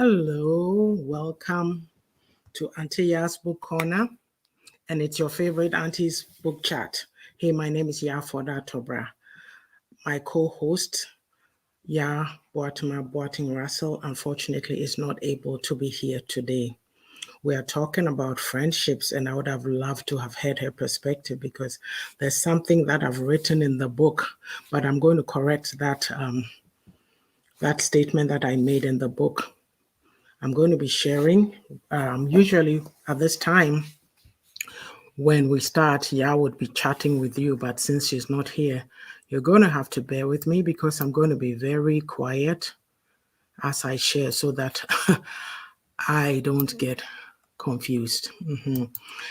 Hello, welcome to Auntie'S Book Corner, and it's your favorite Auntie's book chat. Hey, my name is YAA'S. My co-host, Boating Russell, unfortunately is not able to be here today. We are talking about friendships, and I would have loved to have heard her perspective because there's something that I've written in the book, but I'm going to correct that statement that I made in the book. I'm going to be sharing. Usually at this time, when we start, would be chatting with you, but since she's not here, you're going to have to bear with me because I'm going to be very quiet as I share so that I don't get confused.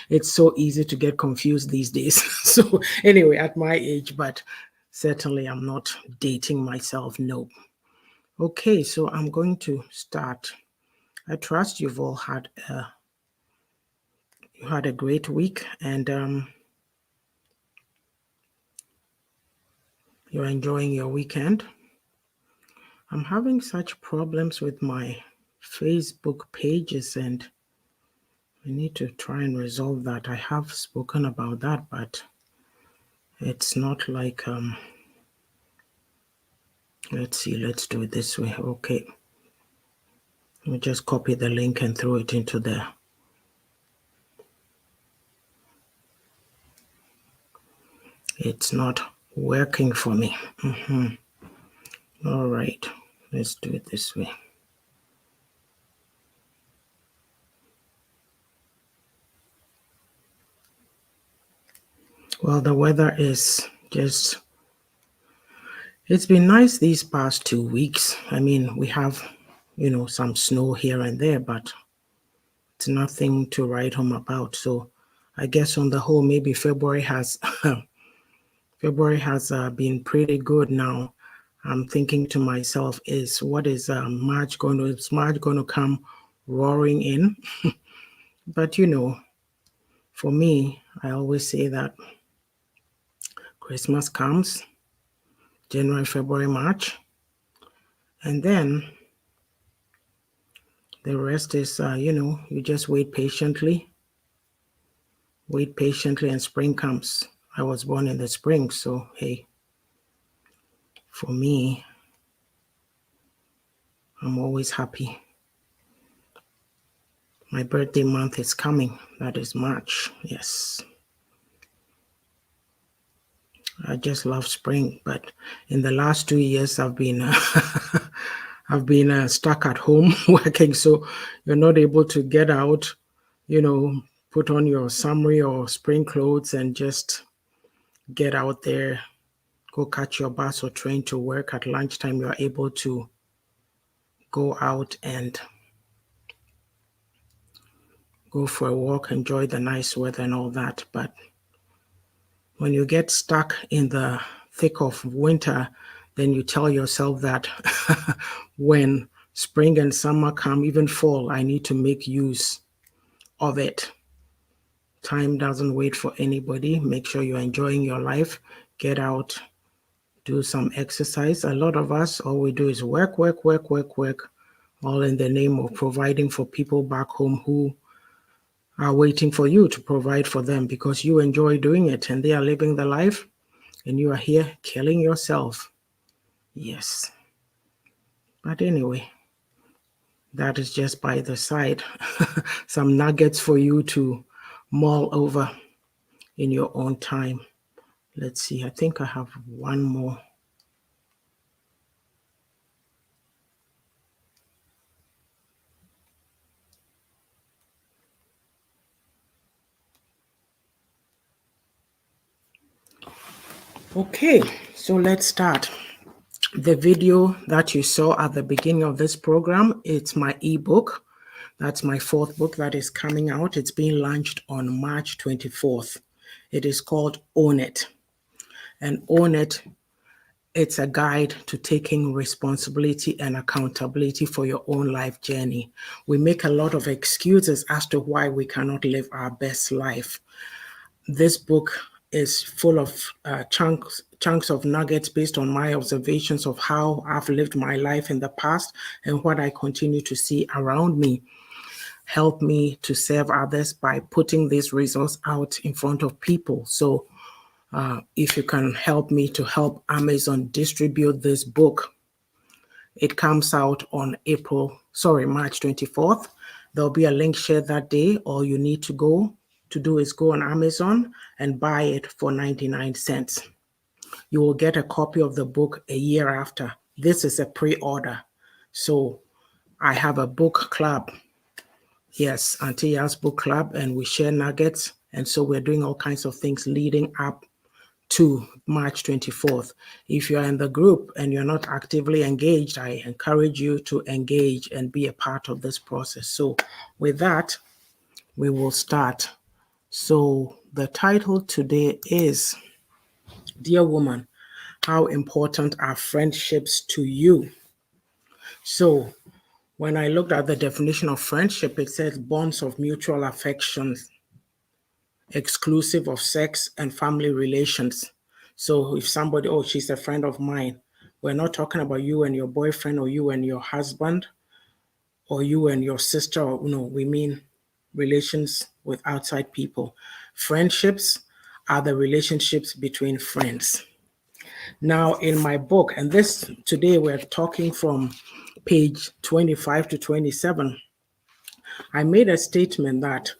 It's so easy to get confused these days. So anyway, at my age, but certainly I'm not dating myself. No. Okay, so I'm going to start. I trust you've all had a great week and you're enjoying your weekend. I'm having such problems with my Facebook pages and I need to try and resolve that. I have spoken about that, but it's not like, let's see, let's do it this way. Okay. Let me just copy the link and throw it into there. It's not working for me. All right, let's do it this way. Well, the weather is just, it's been nice these past 2 weeks. I mean, we have, some snow here and there, but it's nothing to write home about. So I guess on the whole, maybe February has been pretty good now. I'm thinking to myself, is March going to come roaring in? But for me, I always say that Christmas comes January, February, March, and then the rest is, you just wait patiently, and spring comes. I was born in the spring, so hey, for me, I'm always happy. My birthday month is coming. That is March. Yes. I just love spring, but in the last 2 years, I've been stuck at home working, so you're not able to get out, put on your summery or spring clothes and just get out there, go catch your bus or train to work. At lunchtime, you're able to go out and go for a walk, enjoy the nice weather and all that. But when you get stuck in the thick of winter, then you tell yourself that when spring and summer come, even fall, I need to make use of it. Time doesn't wait for anybody. Make sure you're enjoying your life. Get out, do some exercise. A lot of us, all we do is work, all in the name of providing for people back home who are waiting for you to provide for them because you enjoy doing it and they are living the life and you are here killing yourself. Yes. But anyway, that is just by the side. Some nuggets for you to mull over in your own time. Let's see, I think I have one more. Okay, so let's start. The video that you saw at the beginning of this program, it's my ebook. That's my 4th book that is coming out. It's being launched on March 24th. It is called Own It. And Own It, it's a guide to taking responsibility and accountability for your own life journey. We make a lot of excuses as to why we cannot live our best life. This book is full of chunks of nuggets based on my observations of how I've lived my life in the past and what I continue to see around me. Help me to serve others by putting this resource out in front of people. So if you can help me to help Amazon distribute this book, it comes out on March 24th. There'll be a link shared that day. All you need to do is go on Amazon and buy it for 99 cents. You will get a copy of the book a year after. This is a pre-order. So I have a book club. Yes, Auntie'S book club, and we share nuggets. And so we're doing all kinds of things leading up to March 24th. If you're in the group and you're not actively engaged, I encourage you to engage and be a part of this process. So with that, we will start. So the title today is, Dear Woman, How Important Are Friendships to You? So when I looked at the definition of friendship, it says bonds of mutual affection, exclusive of sex and family relations. So if somebody, oh, she's a friend of mine, we're not talking about you and your boyfriend or you and your husband or you and your sister, or no, we mean relations with outside people. Friendships are the relationships between friends. Now in my book, and this today we're talking from page 25 to 27, I made a statement that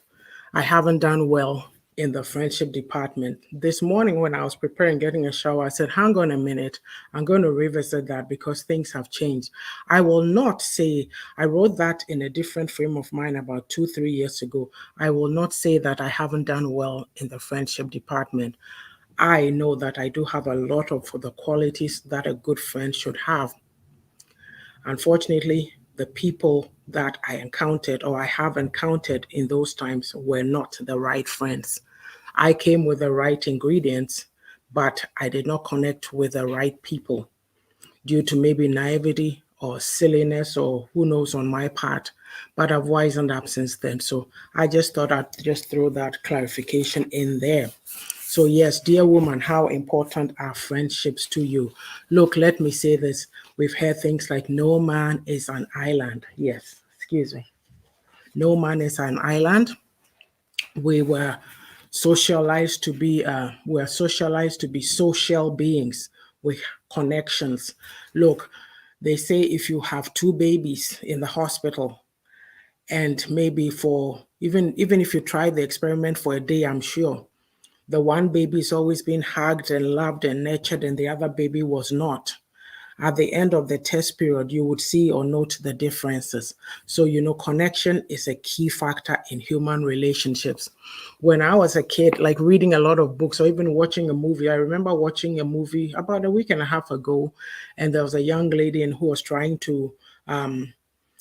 I haven't done well in the friendship department. This morning when I was preparing, getting a shower, I said, hang on a minute, I'm going to revisit that because things have changed. I will not say, I wrote that in a different frame of mind about 2-3 years ago. I will not say that I haven't done well in the friendship department. I know that I do have a lot of the qualities that a good friend should have. Unfortunately, the people that I encountered or I have encountered in those times were not the right friends. I came with the right ingredients, but I did not connect with the right people due to maybe naivety or silliness or who knows on my part. But I've wisened up since then. So I just thought I'd just throw that clarification in there. So yes, dear woman, how important are friendships to you? Look, let me say this. We've heard things like no man is an island. Yes, excuse me. No man is an island. We were socialized to be social beings with connections. Look, they say if you have two babies in the hospital, and maybe for even if you try the experiment for a day, I'm sure the one baby is always being hugged and loved and nurtured, and the other baby was not. At the end of the test period, you would see or note the differences. So, connection is a key factor in human relationships. When I was a kid, like reading a lot of books or even watching a movie, I remember watching a movie about a week and a half ago, and there was a young lady who was trying to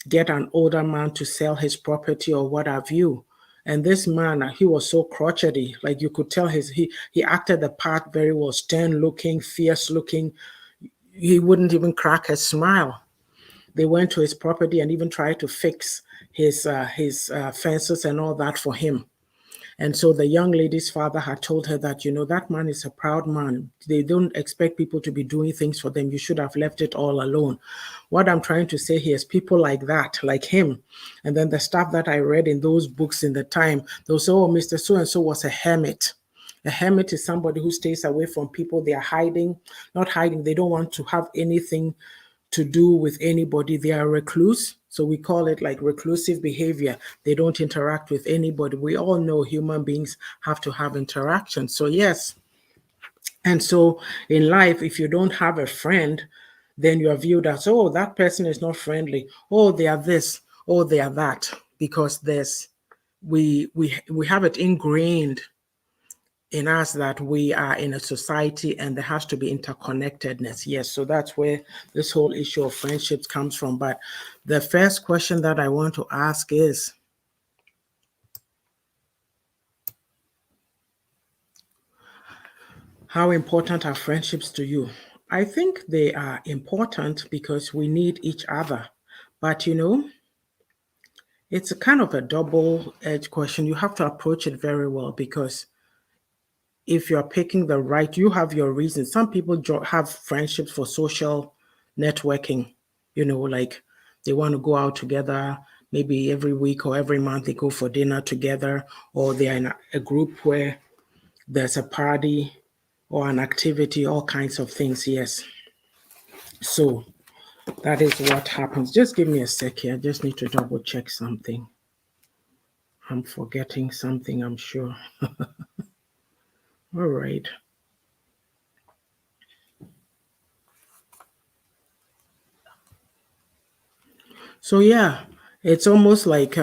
get an older man to sell his property or what have you. And this man, he was so crotchety, like you could tell he acted the part very well, stern looking, fierce looking. He wouldn't even crack a smile. They went to his property and even tried to fix his fences and all that for him. And so the young lady's father had told her that, that man is a proud man. They don't expect people to be doing things for them. You should have left it all alone. What I'm trying to say here is people like that, like him, and then the stuff that I read in those books in the time, they'll say, oh, Mr. So-and-so was a hermit. A hermit is somebody who stays away from people. They are hiding, not hiding. They don't want to have anything to do with anybody. They are recluse. So we call it like reclusive behavior. They don't interact with anybody. We all know human beings have to have interaction. So yes. And so in life, if you don't have a friend, then you are viewed as, oh, that person is not friendly. Oh, they are this. Oh, they are that. Because we have it ingrained in us that we are in a society and there has to be interconnectedness. Yes, so that's where this whole issue of friendships comes from. But the first question that I want to ask is, how important are friendships to you? I think they are important because we need each other. But it's a kind of a double-edged question. You have to approach it very well because if you're picking the right, you have your reasons. Some people have friendships for social networking, like they want to go out together, maybe every week or every month they go for dinner together, or they're in a group where there's a party or an activity, all kinds of things. Yes. So that is what happens. Just give me a sec here. I just need to double check something. I'm forgetting something, I'm sure. All right. So yeah, it's almost like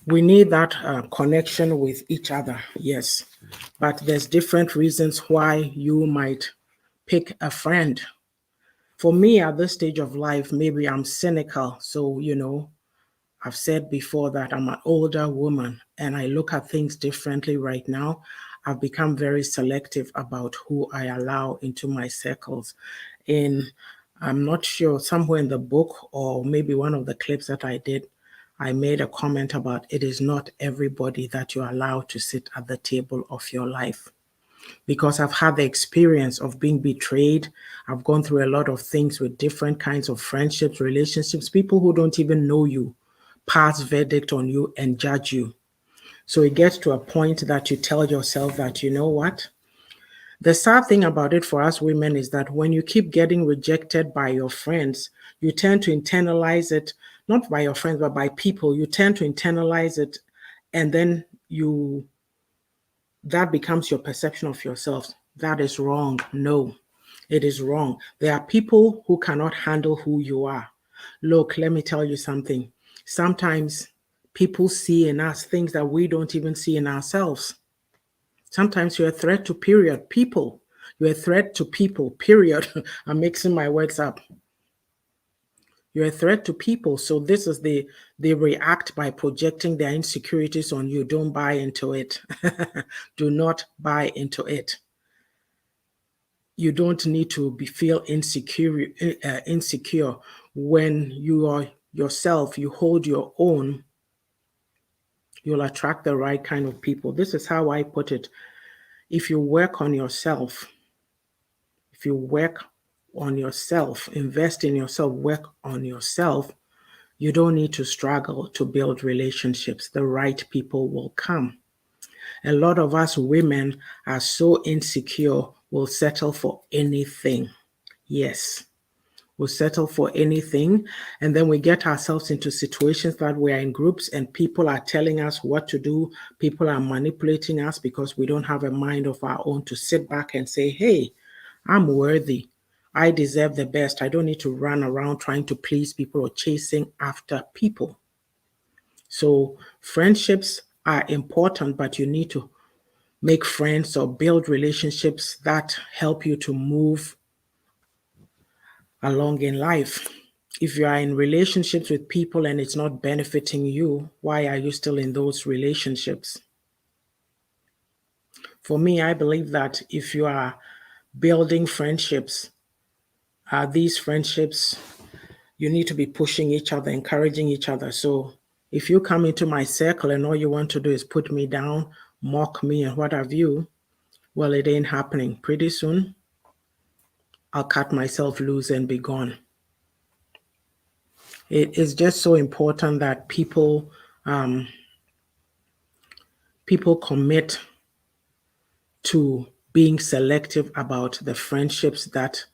we need that connection with each other. Yes, but there's different reasons why you might pick a friend. For me, at this stage of life, maybe I'm cynical. So, I've said before that I'm an older woman and I look at things differently right now. I've become very selective about who I allow into my circles. In, I'm not sure, somewhere in the book or maybe one of the clips that I did, I made a comment about it is not everybody that you allow to sit at the table of your life. Because I've had the experience of being betrayed. I've gone through a lot of things with different kinds of friendships, relationships, people who don't even know you pass verdict on you and judge you. So it gets to a point that you tell yourself that, you know what? The sad thing about it for us women is that when you keep getting rejected by your friends, you tend to internalize it, not by your friends, but by people. You tend to internalize it, and then that becomes your perception of yourself. That is wrong. No, it is wrong. There are people who cannot handle who you are. Look, let me tell you something. Sometimes people see in us things that we don't even see in ourselves. Sometimes you're a threat to people. You're a threat to people, period. I'm mixing my words up. You're a threat to people. So this is they react by projecting their insecurities on you. Don't buy into it. Do not buy into it. You don't need to feel insecure when you are yourself. You hold your own. You'll attract the right kind of people. This is how I put it. If you work on yourself, invest in yourself, work on yourself, you don't need to struggle to build relationships. The right people will come. A lot of us women are so insecure, we'll settle for anything. Yes, we'll settle for anything. And then we get ourselves into situations that we are in groups and people are telling us what to do. People are manipulating us because we don't have a mind of our own to sit back and say, hey, I'm worthy. I deserve the best. I don't need to run around trying to please people or chasing after people. So friendships are important, but you need to make friends or build relationships that help you to move along in life. If you are in relationships with people and it's not benefiting you, why are you still in those relationships? For me, I believe that if you are building friendships, these friendships, you need to be pushing each other, encouraging each other. So if you come into my circle and all you want to do is put me down, mock me, and what have you, well, it ain't happening. Pretty soon, I'll cut myself loose and be gone. It is just so important that people commit to being selective about the friendships that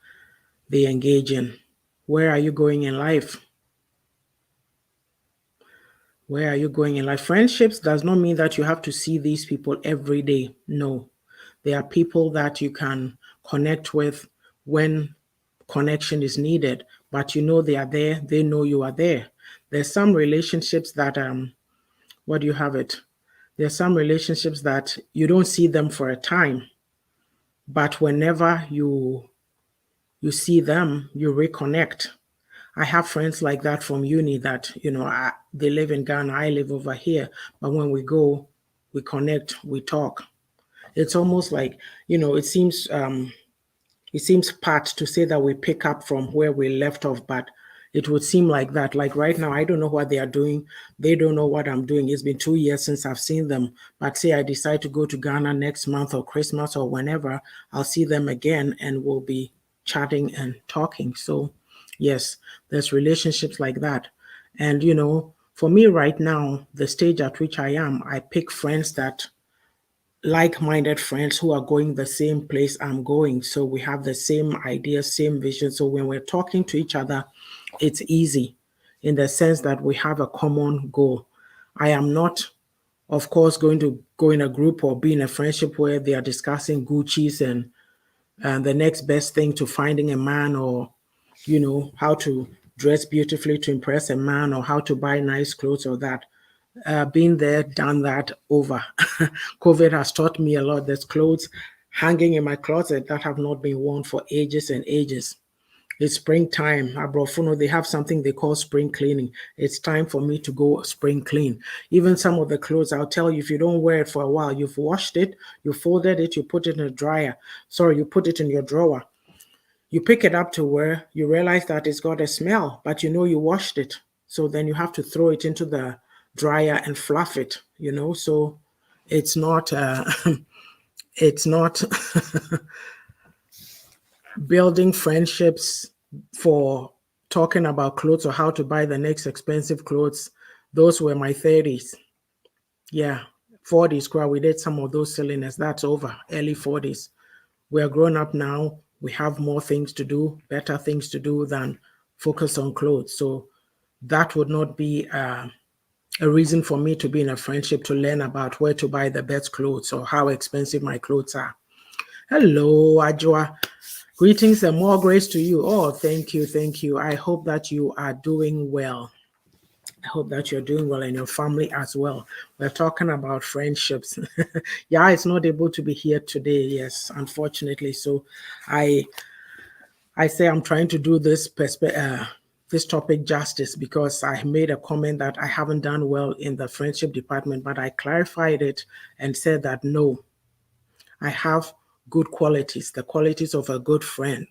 they engage in. Where are you going in life? Where are you going in life? Friendships does not mean that you have to see these people every day. No. There are people that you can connect with when connection is needed, but you know they are there, they know you are there. There's some relationships that what do you have it? There's some relationships that you don't see them for a time, but whenever you see them, you reconnect. I have friends like that from uni that, they live in Ghana, I live over here, but when we go, we connect, we talk. It's almost like, it seems pat to say that we pick up from where we left off, but It would seem like that. Like right now, I don't know what they are doing. They don't know what I'm doing. It's been 2 years since I've seen them. But say I decide to go to Ghana next month or Christmas or whenever, I'll see them again and we'll be chatting and talking. So, yes, there's relationships like that. And, for me right now, the stage at which I am, I pick friends that like-minded friends who are going the same place I'm going. So we have the same ideas, same vision. So when we're talking to each other, it's easy in the sense that we have a common goal. I am not, of course, going to go in a group or be in a friendship where they are discussing Gucci's and the next best thing to finding a man, or how to dress beautifully to impress a man, or how to buy nice clothes, or that. Been there, done that, over. COVID has taught me a lot. There's clothes hanging in my closet that have not been worn for ages and ages. It's springtime. Abrofuno, they have something they call spring cleaning. It's time for me to go spring clean. Even some of the clothes, I'll tell you, if you don't wear it for a while, you've washed it, you folded it, you put it in a dryer. Sorry, you put it in your drawer. You pick it up to wear, you realize that it's got a smell, but you washed it. So then you have to throw it into the dryer and fluff it, So it's not, it's not building friendships for talking about clothes or how to buy the next expensive clothes. Those were my 30s. Yeah, 40s, we did some of those silliness. That's over, early 40s. We are grown up now. We have more things to do, better things to do than focus on clothes. So that would not be a reason for me to be in a friendship to learn about where to buy the best clothes or how expensive my clothes are. Hello, Ajwa. Greetings and more grace to you. Oh, thank you. Thank you. I hope that you are doing well. I hope that you're doing well and your family as well. We're talking about friendships. Yeah, it's not able to be here today. Yes, unfortunately. So I say I'm trying to do this topic justice because I made a comment that I haven't done well in the friendship department, but I clarified it and said that no, I have good qualities, the qualities of a good friend.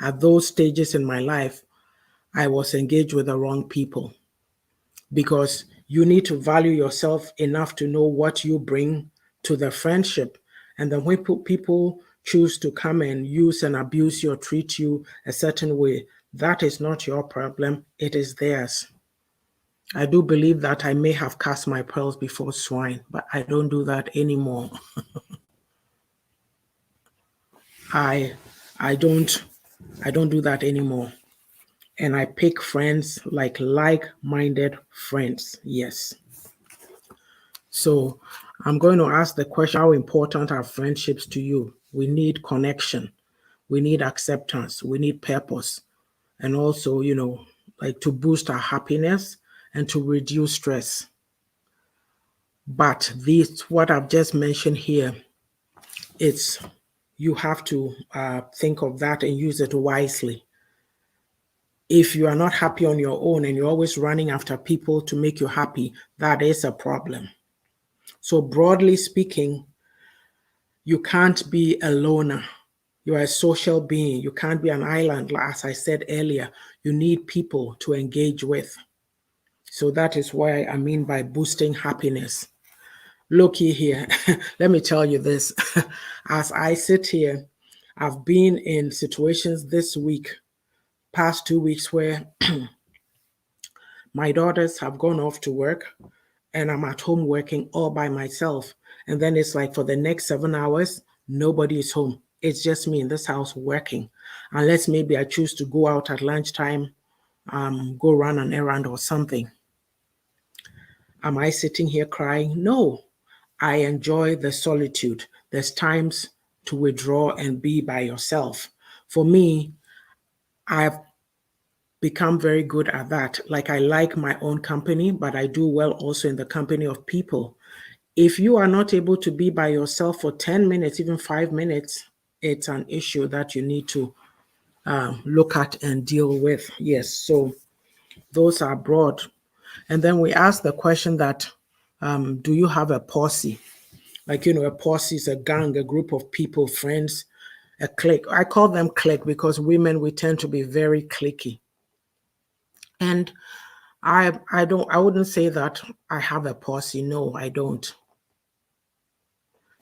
At those stages in my life, I was engaged with the wrong people, because you need to value yourself enough to know what you bring to the friendship. And then when people choose to come and use and abuse you or treat you a certain way, that is not your problem, it is theirs. I do believe that I may have cast my pearls before swine, but I don't do that anymore. I don't do that anymore. And I pick friends like-minded friends. Yes. So I'm going to ask the question, how important are friendships to you? We need connection. We need acceptance. We need purpose. And also, to boost our happiness and to reduce stress. But what I've just mentioned here, you have to think of that and use it wisely. If you are not happy on your own and you're always running after people to make you happy, that is a problem. So broadly speaking, you can't be a loner. You are a social being. You can't be an island. As I said earlier, you need people to engage with. So that is why I mean by boosting happiness. Looky here, let me tell you this. As I sit here, I've been in situations this week, past 2 weeks, where my daughters have gone off to work and I'm at home working all by myself. And then it's like for the next 7 hours, nobody is home. It's just me in this house working. Unless maybe I choose to go out at lunchtime, go run an errand or something. Am I sitting here crying? No. I enjoy the solitude. There's times to withdraw and be by yourself. For me, I've become very good at that. Like, I like my own company, but I do well also in the company of people. If you are not able to be by yourself for 10 minutes, even 5 minutes, it's an issue that you need to look at and deal with. Yes, so those are broad. And then we ask the question that, do you have a posse? Like, a posse is a gang, a group of people, friends, a clique. I call them clique because women, we tend to be very cliquey. And I wouldn't say that I have a posse. No, I don't.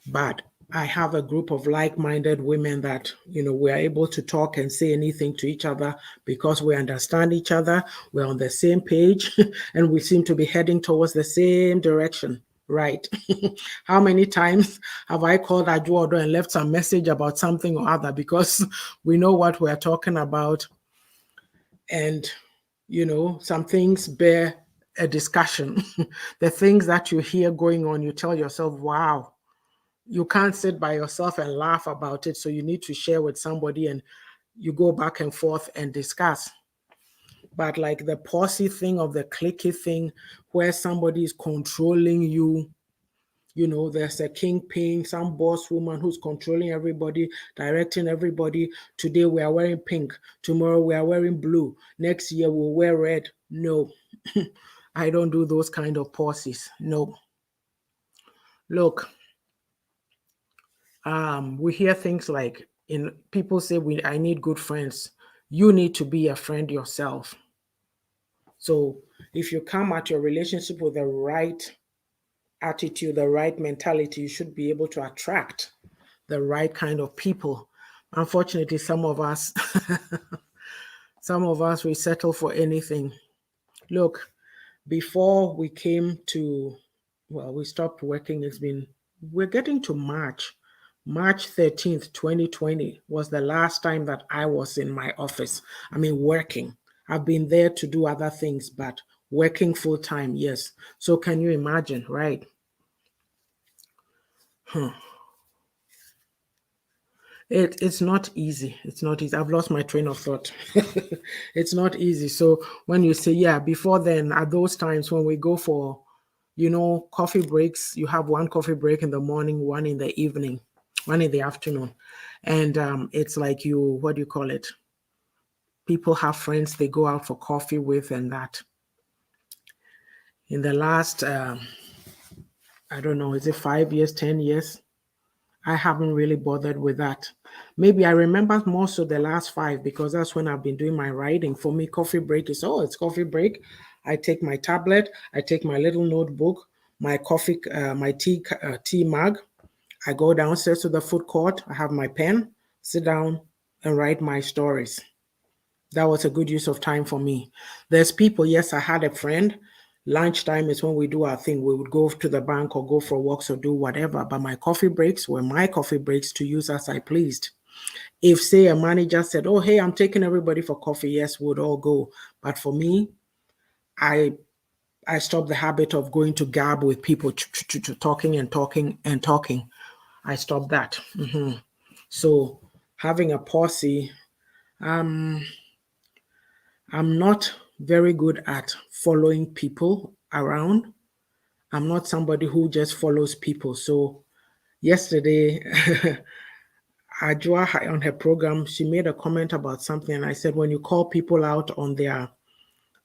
But I have a group of like-minded women that, we're able to talk and say anything to each other because we understand each other, we're on the same page, and we seem to be heading towards the same direction. Right. How many times have I called Ajuodo and left some message about something or other because we know what we're talking about, and some things bear a discussion. The things that you hear going on, you tell yourself, wow, you can't sit by yourself and laugh about it. So you need to share with somebody, and you go back and forth and discuss. But like the posse thing of the cliquey thing, where somebody is controlling you, there's a kingpin, some boss woman who's controlling everybody, directing everybody. Today we are wearing pink. Tomorrow we are wearing blue. Next year we'll wear red. No, I don't do those kind of posses. No. Look, we hear things like people say I need good friends. You need to be a friend yourself. So if you come at your relationship with the right attitude, the right mentality, you should be able to attract the right kind of people. Unfortunately, some of us, we settle for anything. Look, before we came to, we stopped working. We're getting to March. March 13th, 2020 was the last time that I was in my office. I mean, working. I've been there to do other things, but working full time, yes. So can you imagine, right? It's not easy. It's not easy. I've lost my train of thought. It's not easy. So when you say, yeah, before then, at those times when we go for, coffee breaks, you have one coffee break in the morning, one in the evening, one in the afternoon. And it's like what do you call it? People have friends they go out for coffee with, and that. In the last, I don't know, is it 5 years, 10 years? I haven't really bothered with that. Maybe I remember more so the last 5 because that's when I've been doing my writing. For me, coffee break is, it's coffee break. I take my tablet, I take my little notebook, my coffee, my tea mug. I go downstairs to the food court. I have my pen, sit down and write my stories. That was a good use of time for me. There's people, yes, I had a friend. Lunchtime is when we do our thing. We would go to the bank or go for walks or do whatever. But my coffee breaks were my coffee breaks to use as I pleased. If, say, a manager said, oh, hey, I'm taking everybody for coffee, yes, we'd all go. But for me, I stopped the habit of going to gab with people, talking and talking and talking. I stopped that. So having a posse, I'm not very good at following people around. I'm not somebody who just follows people. So yesterday, Ajua on her program, she made a comment about something. And I said, when you call people out on their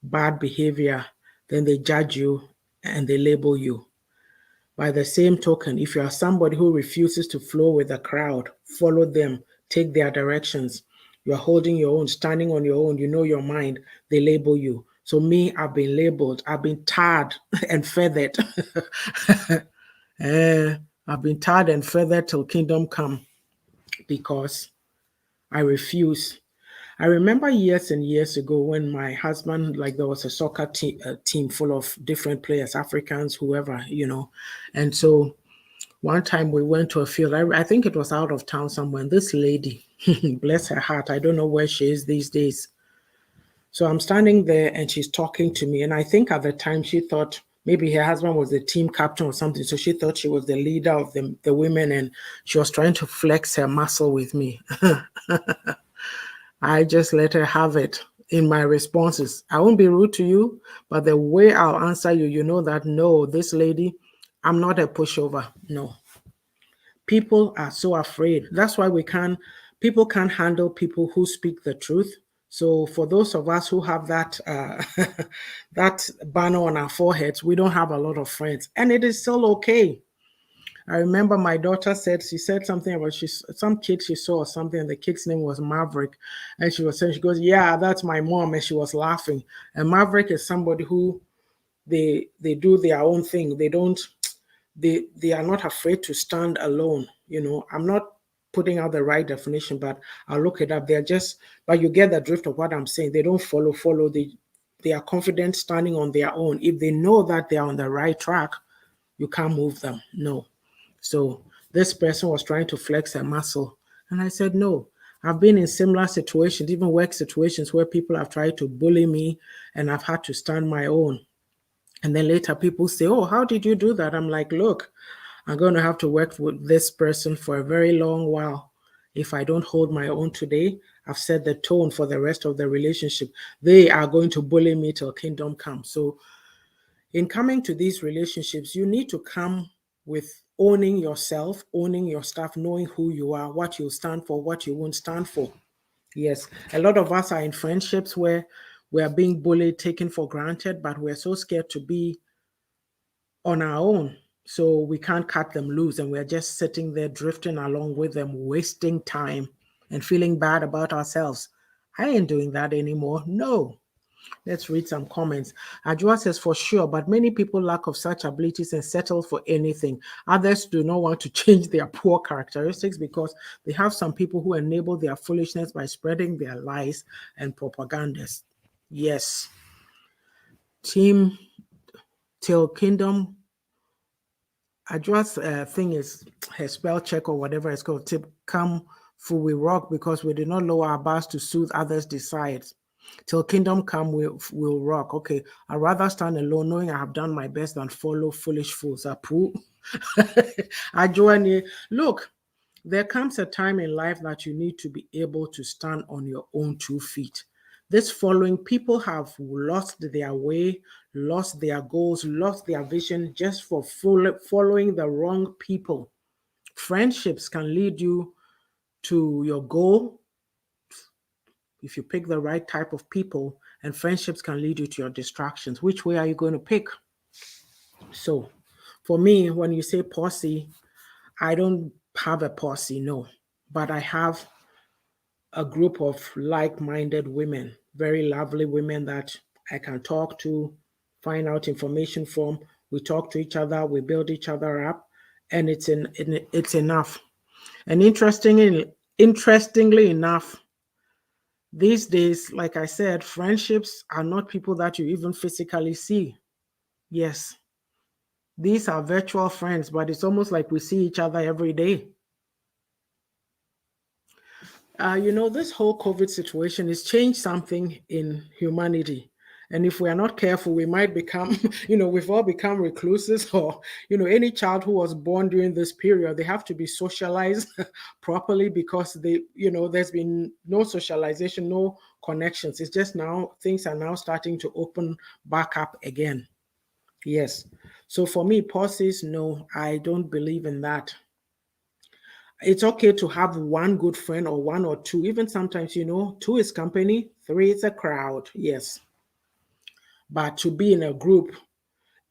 bad behavior, then they judge you and they label you. By the same token, if you are somebody who refuses to flow with the crowd, follow them, take their directions, you're holding your own, standing on your own, you know your mind, they label you. So me, I've been labeled, I've been tarred and feathered. I've been tarred and feathered till kingdom come because I refuse. I remember years and years ago when my husband, like there was a soccer team full of different players, Africans, whoever, And so one time we went to a field, I think it was out of town somewhere, and this lady, bless her heart, I don't know where she is these days. So I'm standing there and she's talking to me. And I think at the time she thought maybe her husband was the team captain or something. So she thought she was the leader of the women and she was trying to flex her muscle with me. I just let her have it in my responses. I won't be rude to you, but the way I'll answer you, you know that no, this lady, I'm not a pushover. No. People are so afraid. That's why people can't handle people who speak the truth. So for those of us who have that that banner on our foreheads, we don't have a lot of friends, and it is still okay. I remember my daughter she said something about some kid she saw or something, and the kid's name was Maverick. And she was saying, she goes, yeah, that's my mom. And she was laughing. And Maverick is somebody who they do their own thing. They are not afraid to stand alone. I'm not putting out the right definition, but I'll look it up. But you get the drift of what I'm saying. They don't follow. They are confident standing on their own. If they know that they are on the right track, you can't move them. No. So this person was trying to flex a muscle. And I said, no. I've been in similar situations, even work situations where people have tried to bully me and I've had to stand my own. And then later people say, oh, how did you do that? I'm like, look, I'm going to have to work with this person for a very long while. If I don't hold my own today, I've set the tone for the rest of the relationship. They are going to bully me till kingdom comes. So in coming to these relationships, you need to come with owning yourself, owning your stuff, knowing who you are, what you stand for, what you won't stand for. Yes, a lot of us are in friendships where we are being bullied, taken for granted, but we're so scared to be on our own. So we can't cut them loose, and we're just sitting there drifting along with them, wasting time and feeling bad about ourselves. I ain't doing that anymore. No. Let's read some comments. Ajua says, for sure, but many people lack of such abilities and settle for anything. Others do not want to change their poor characteristics because they have some people who enable their foolishness by spreading their lies and propagandas. Yes. Team Till Kingdom. Ajua's thing is her spell check or whatever it's called. Tip come for we rock because we did not lower our bars to soothe others' desires. Till kingdom come, we'll rock. Okay, I'd rather stand alone knowing I have done my best than follow foolish fools. Apu. Ajuani, look, there comes a time in life that you need to be able to stand on your own 2 feet. This following, people have lost their way, lost their goals, lost their vision just for following the wrong people. Friendships can lead you to your goal if you pick the right type of people, and friendships can lead you to your distractions. Which way are you going to pick? So, for me, when you say posse, I don't have a posse, no, but I have a group of like-minded women, very lovely women that I can talk to, find out information from. We talk to each other, we build each other up, and it's enough. And interestingly enough, these days, like I said, friendships are not people that you even physically see. Yes, these are virtual friends, but it's almost like we see each other every day. This whole COVID situation has changed something in humanity. And if we are not careful, we might become, we've all become recluses, or, any child who was born during this period, they have to be socialized properly because there's been no socialization, no connections. It's just now, things are now starting to open back up again. Yes. So for me, pauses, no, I don't believe in that. It's okay to have one good friend or one or two. Even sometimes, two is company, three is a crowd. Yes. But to be in a group,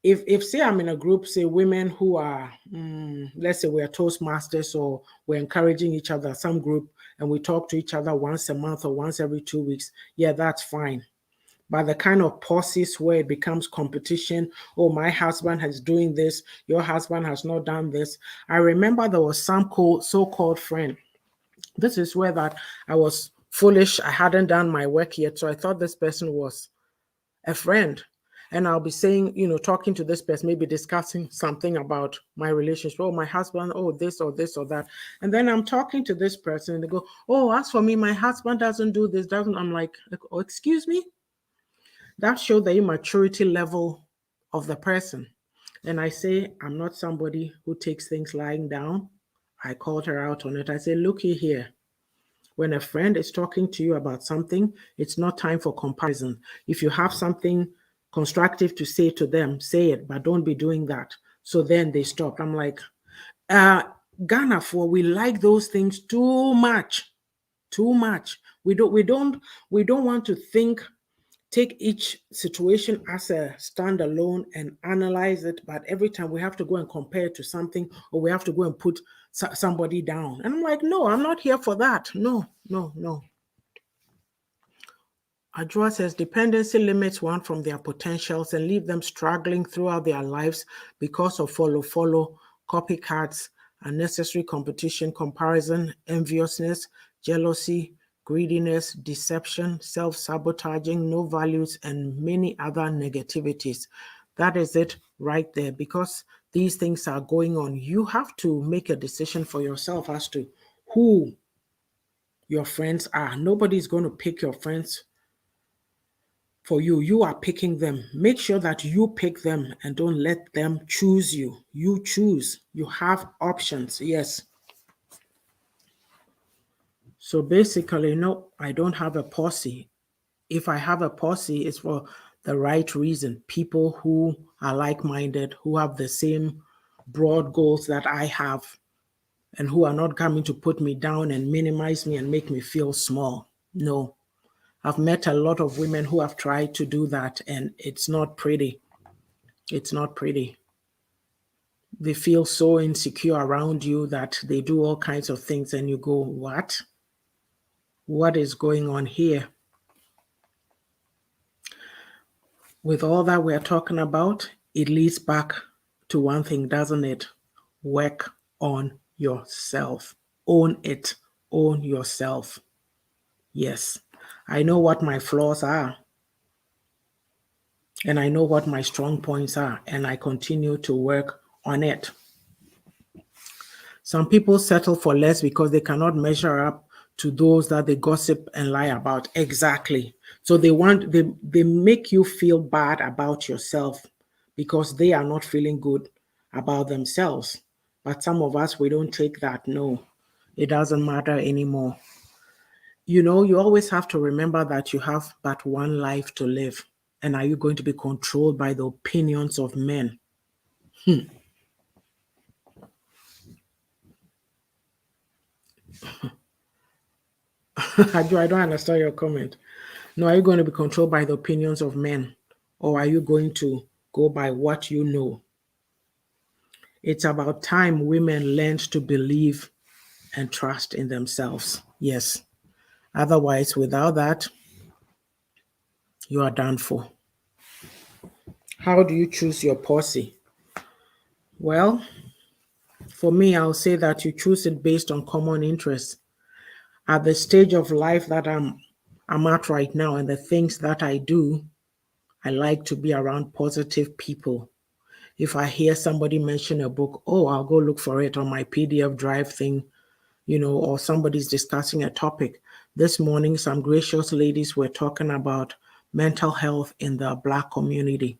if say I'm in a group, say women who are, let's say we're Toastmasters or we're encouraging each other, some group, and we talk to each other once a month or once every 2 weeks, yeah, that's fine. But the kind of pauses where it becomes competition, oh, my husband has doing this, your husband has not done this. I remember there was some so-called friend. This is where that I was foolish. I hadn't done my work yet. So I thought this person was a friend. And I'll be saying, talking to this person, maybe discussing something about my relationship. Oh, my husband, oh, this or this or that. And then I'm talking to this person and they go, oh, as for me, my husband doesn't do this, doesn't. I'm like, oh, excuse me? That showed the immaturity level of the person. And I say, I'm not somebody who takes things lying down. I called her out on it. I said, looky here. When a friend is talking to you about something, it's not time for comparison. If you have something constructive to say to them, say it, but don't be doing that. So then they stop. I'm like, Ghana, we like those things too much. Too much. We don't want to think take each situation as a standalone and analyze it, but every time we have to go and compare it to something, or we have to go and put somebody down. And I'm like, no, I'm not here for that. No, no, no. Adjoa says dependency limits one from their potentials and leave them struggling throughout their lives because of follow, copycats, unnecessary competition, comparison, enviousness, jealousy, greediness, deception, self-sabotaging, no values, and many other negativities. That is it right there. Because these things are going on, you have to make a decision for yourself as to who your friends are. Nobody's going to pick your friends for you. You are picking them. Make sure that you pick them and don't let them choose you. You choose. You have options. Yes. So basically, no, I don't have a posse. If I have a posse, it's for the right reason. People who are like-minded, who have the same broad goals that I have, and who are not coming to put me down and minimize me and make me feel small. No. I've met a lot of women who have tried to do that, and it's not pretty. It's not pretty. They feel so insecure around you that they do all kinds of things, and you go, what? What is going on here? With all that we're talking about, it leads back to one thing, doesn't it? Work on yourself. Own it. Own yourself. Yes, I know what my flaws are. And I know what my strong points are, and I continue to work on it. Some people settle for less because they cannot measure up to those that they gossip and lie about. Exactly. So they make you feel bad about yourself because they are not feeling good about themselves. But some of us, we don't take that. No, it doesn't matter anymore. You know, you always have to remember that you have but one life to live. And are you going to be controlled by the opinions of men? I don't understand your comment. No, are you going to be controlled by the opinions of men? Or are you going to go by what you know? It's about time women learned to believe and trust in themselves. Yes. Otherwise, without that, you are done for. How do you choose your posse? Well, for me, I'll say that you choose it based on common interests. At the stage of life that I'm at right now and the things that I do, I like to be around positive people. If I hear somebody mention a book, oh, I'll go look for it on my PDF drive thing, or somebody's discussing a topic. This morning, some gracious ladies were talking about mental health in the Black community.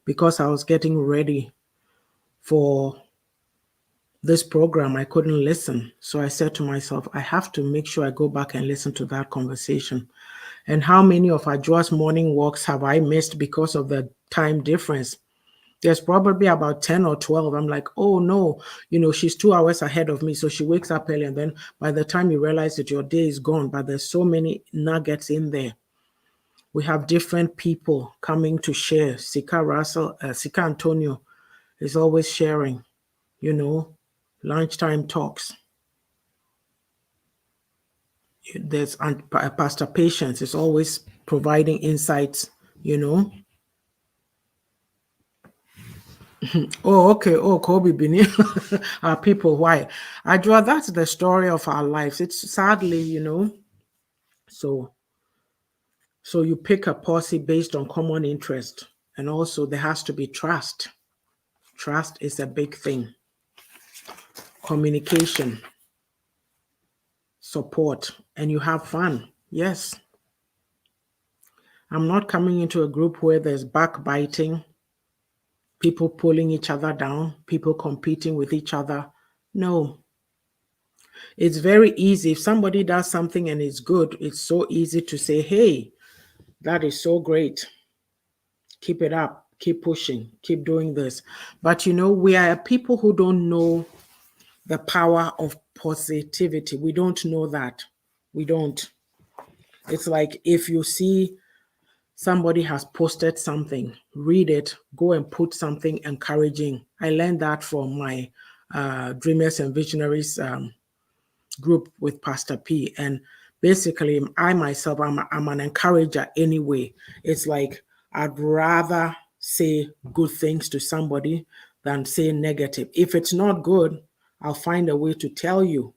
Because I was getting ready for this program, I couldn't listen. So I said to myself, I have to make sure I go back and listen to that conversation. And how many of Adjoa's morning walks have I missed because of the time difference? There's probably about 10 or 12. I'm like, oh no, she's 2 hours ahead of me. So she wakes up early. And then by the time you realize that your day is gone, but there's so many nuggets in there. We have different people coming to share. Sika Antonio is always sharing, lunchtime talks. There's Pastor Patience is always providing insights, Oh, okay. Oh, Kobe Bini. Our people, why? Ajua, that's the story of our lives. It's sadly, So so you pick a posse based on common interest. And also there has to be trust. Trust is a big thing. Communication, support, and you have fun. Yes. I'm not coming into a group where there's backbiting, people pulling each other down, people competing with each other. No. It's very easy. If somebody does something and it's good, it's so easy to say, hey, that is so great. Keep it up. Keep pushing. Keep doing this. But we are people who don't know the power of positivity. We don't know that. We don't. It's like if you see Somebody has posted something, read it, go and put something encouraging. I learned that from my Dreamers and Visionaries group with Pastor P. And basically, I myself, I'm an encourager anyway. It's like I'd rather say good things to somebody than say negative. If it's not good, I'll find a way to tell you,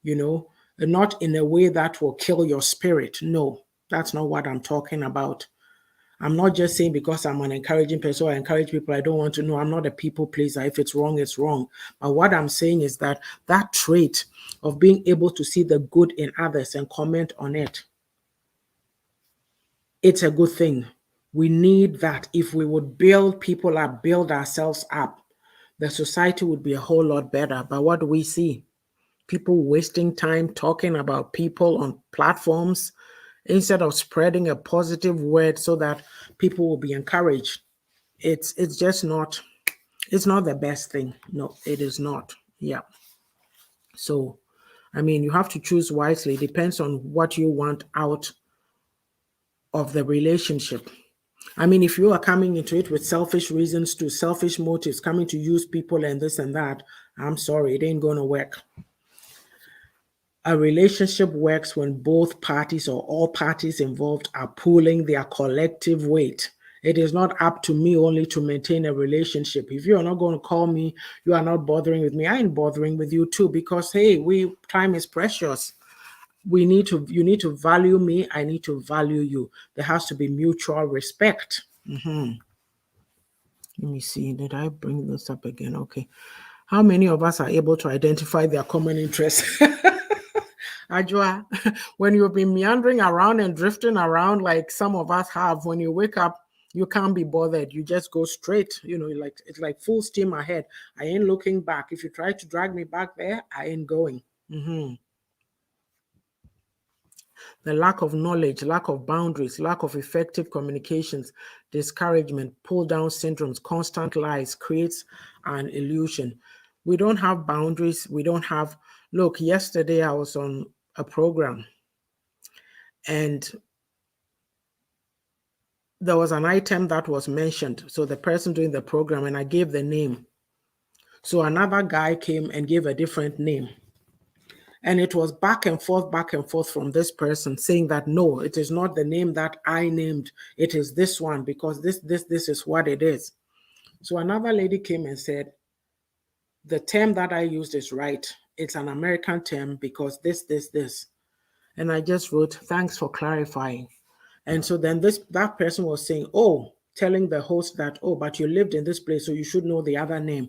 and not in a way that will kill your spirit. No, that's not what I'm talking about. I'm not just saying because I'm an encouraging person, I encourage people I don't want to know. I'm not a people pleaser. If it's wrong, it's wrong. But what I'm saying is that trait of being able to see the good in others and comment on it, it's a good thing. We need that. If we would build people up, build ourselves up, the society would be a whole lot better. But what do we see? People wasting time talking about people on platforms instead of spreading a positive word so that people will be encouraged. It's just not, it's not the best thing. No, it is not. Yeah. So, I mean, you have to choose wisely. It depends on what you want out of the relationship. I mean, if you are coming into it with selfish reasons, to selfish motives, coming to use people and this and that, I'm sorry, it ain't going to work. A relationship works when both parties or all parties involved are pulling their collective weight. It is not up to me only to maintain a relationship. If you are not going to call me, you are not bothering with me, I ain't bothering with you too, because hey, time is precious. You need to value me, I need to value you. There has to be mutual respect. Let me see, did I bring this up again? Okay. How many of us are able to identify their common interests? Ajua, when you've been meandering around and drifting around like some of us have, when you wake up, you can't be bothered. You just go straight, like it's like full steam ahead. I ain't looking back. If you try to drag me back there, I ain't going. The lack of knowledge, lack of boundaries, lack of effective communications, discouragement, pull down syndromes, constant lies creates an illusion. We don't have boundaries. We don't have, look, yesterday I was on a program and there was an item that was mentioned. So the person doing the program, and I gave the name. So another guy came and gave a different name. And it was back and forth from this person saying that, no, it is not the name that I named. It is this one because this is what it is. So another lady came and said, the term that I used is right. It's an American term because this. And I just wrote, thanks for clarifying. And so then that person was saying, oh, telling the host that, oh, but you lived in this place, so you should know the other name.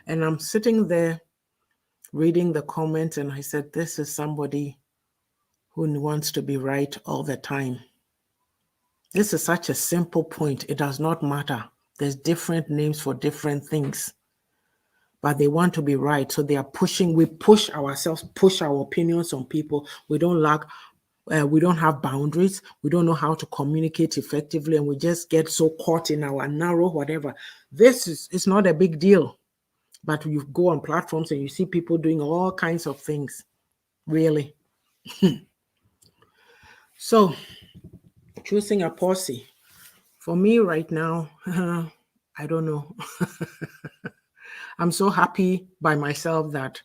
And I'm sitting there reading the comments, and I said, this is somebody who wants to be right all the time. This is such a simple point. It does not matter. There's different names for different things, but they want to be right. So they are pushing, we push ourselves, push our opinions on people. We don't have boundaries. We don't know how to communicate effectively, and we just get so caught in our narrow whatever. It's not a big deal, but you go on platforms and you see people doing all kinds of things, really. So choosing a policy, for me right now, I don't know. I'm so happy by myself that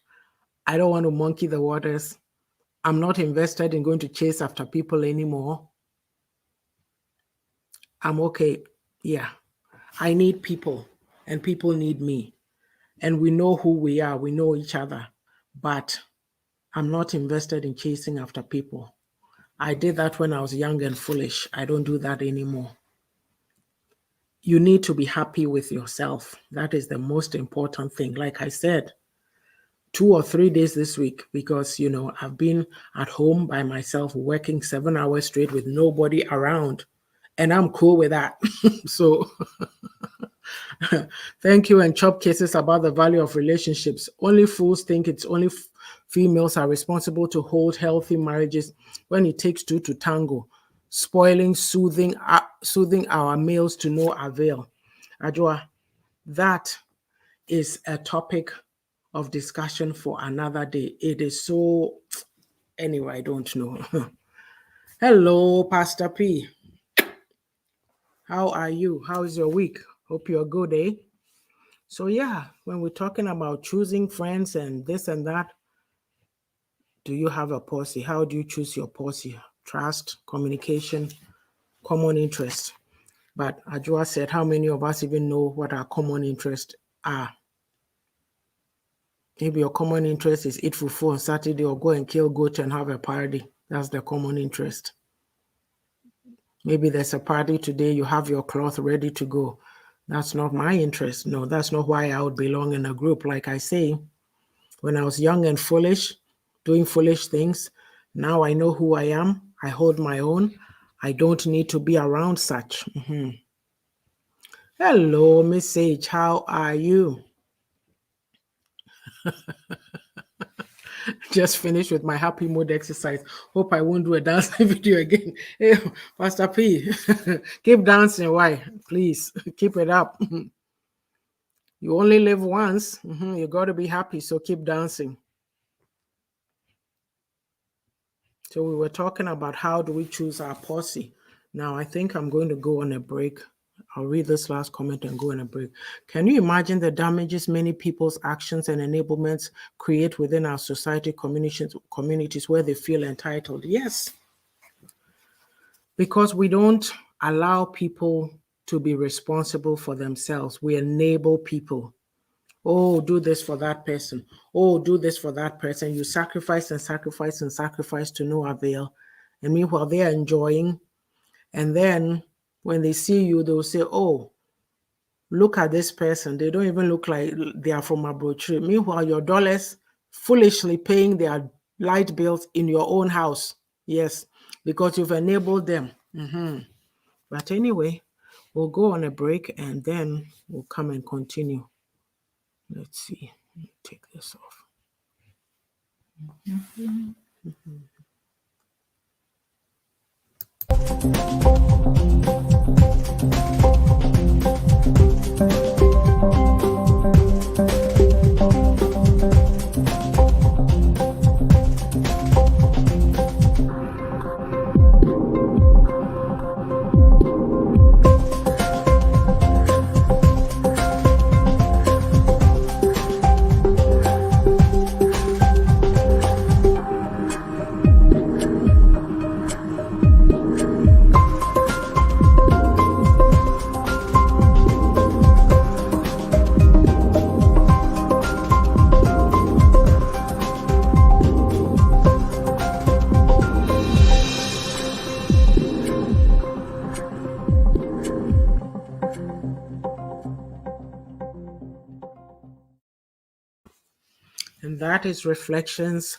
I don't want to monkey the waters. I'm not invested in going to chase after people anymore. I'm okay. Yeah. I need people and people need me. And we know who we are. We know each other. But I'm not invested in chasing after people. I did that when I was young and foolish. I don't do that anymore. You need to be happy with yourself. That is the most important thing. Like I said, 2 or 3 days this week, because, I've been at home by myself working 7 hours straight with nobody around. And I'm cool with that. So thank you and chop cases about the value of relationships. Only fools think it's only females are responsible to hold healthy marriages when it takes two to tango, spoiling, soothing our males to no avail. Ajua, that is a topic of discussion for another day. It is so, anyway, I don't know. Hello, Pastor P. How are you? How is your week? Hope you're good, eh? So yeah, when we're talking about choosing friends and this and that, do you have a policy? How do you choose your policy? Trust, communication, common interest. But Ajua said, how many of us even know what our common interests are? Maybe your common interest is eat fufu on Saturday or go and kill goat and have a party. That's the common interest. Maybe there's a party today, you have your cloth ready to go. That's not my interest. No, that's not why I would belong in a group. Like I say, when I was young and foolish, doing foolish things, now I know who I am. I hold my own. I don't need to be around such. Hello, Miss Sage. How are you? Just finished with my happy mood exercise. Hope I won't do a dancing video again. Hey, Pastor P, keep dancing. Why? Please keep it up. You only live once. You got to be happy. So keep dancing. So we were talking about how do we choose our posse. Now I think I'm going to go on a break. I'll read this last comment and go on a break. Can you imagine the damages many people's actions and enablements create within our society communities where they feel entitled? Yes. Because we don't allow people to be responsible for themselves. We enable people. Oh, do this for that person. Oh, do this for that person. You sacrifice and sacrifice and sacrifice to no avail. And meanwhile, they are enjoying. And then when they see you, they'll say, oh, look at this person. They don't even look like they are from Abrochiri. Meanwhile, your dollars foolishly paying their light bills in your own house. Yes, because you've enabled them. But anyway, we'll go on a break and then we'll come and continue. Let's see. Let me take this off. And that is Reflections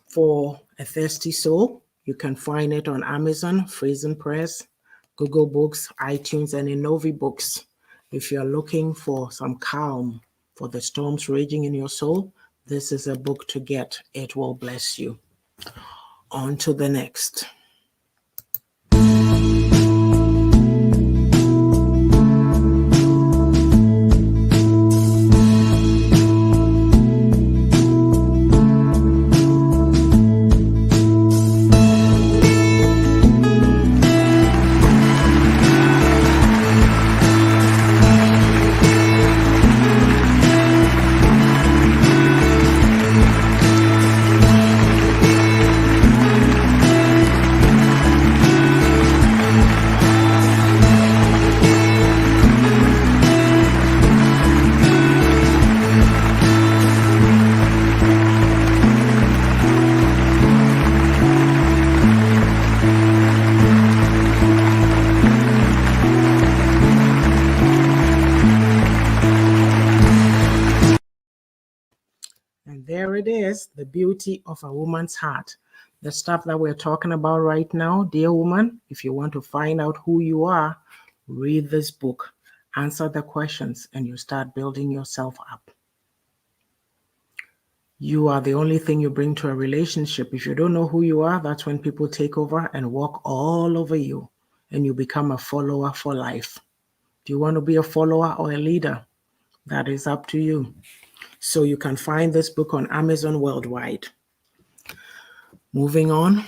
for a Thirsty Soul. You can find it on Amazon, Friesen Press, Google Books, iTunes, and Innovi Books. If you're looking for some calm for the storms raging in your soul, this is a book to get. It will bless you. On to the next. And there it is, the beauty of a woman's heart. The stuff that we're talking about right now, dear woman, if you want to find out who you are, read this book, answer the questions, and you start building yourself up. You are the only thing you bring to a relationship. If you don't know who you are, that's when people take over and walk all over you, and you become a follower for life. Do you want to be a follower or a leader? That is up to you. So you can find this book on Amazon worldwide. Moving on.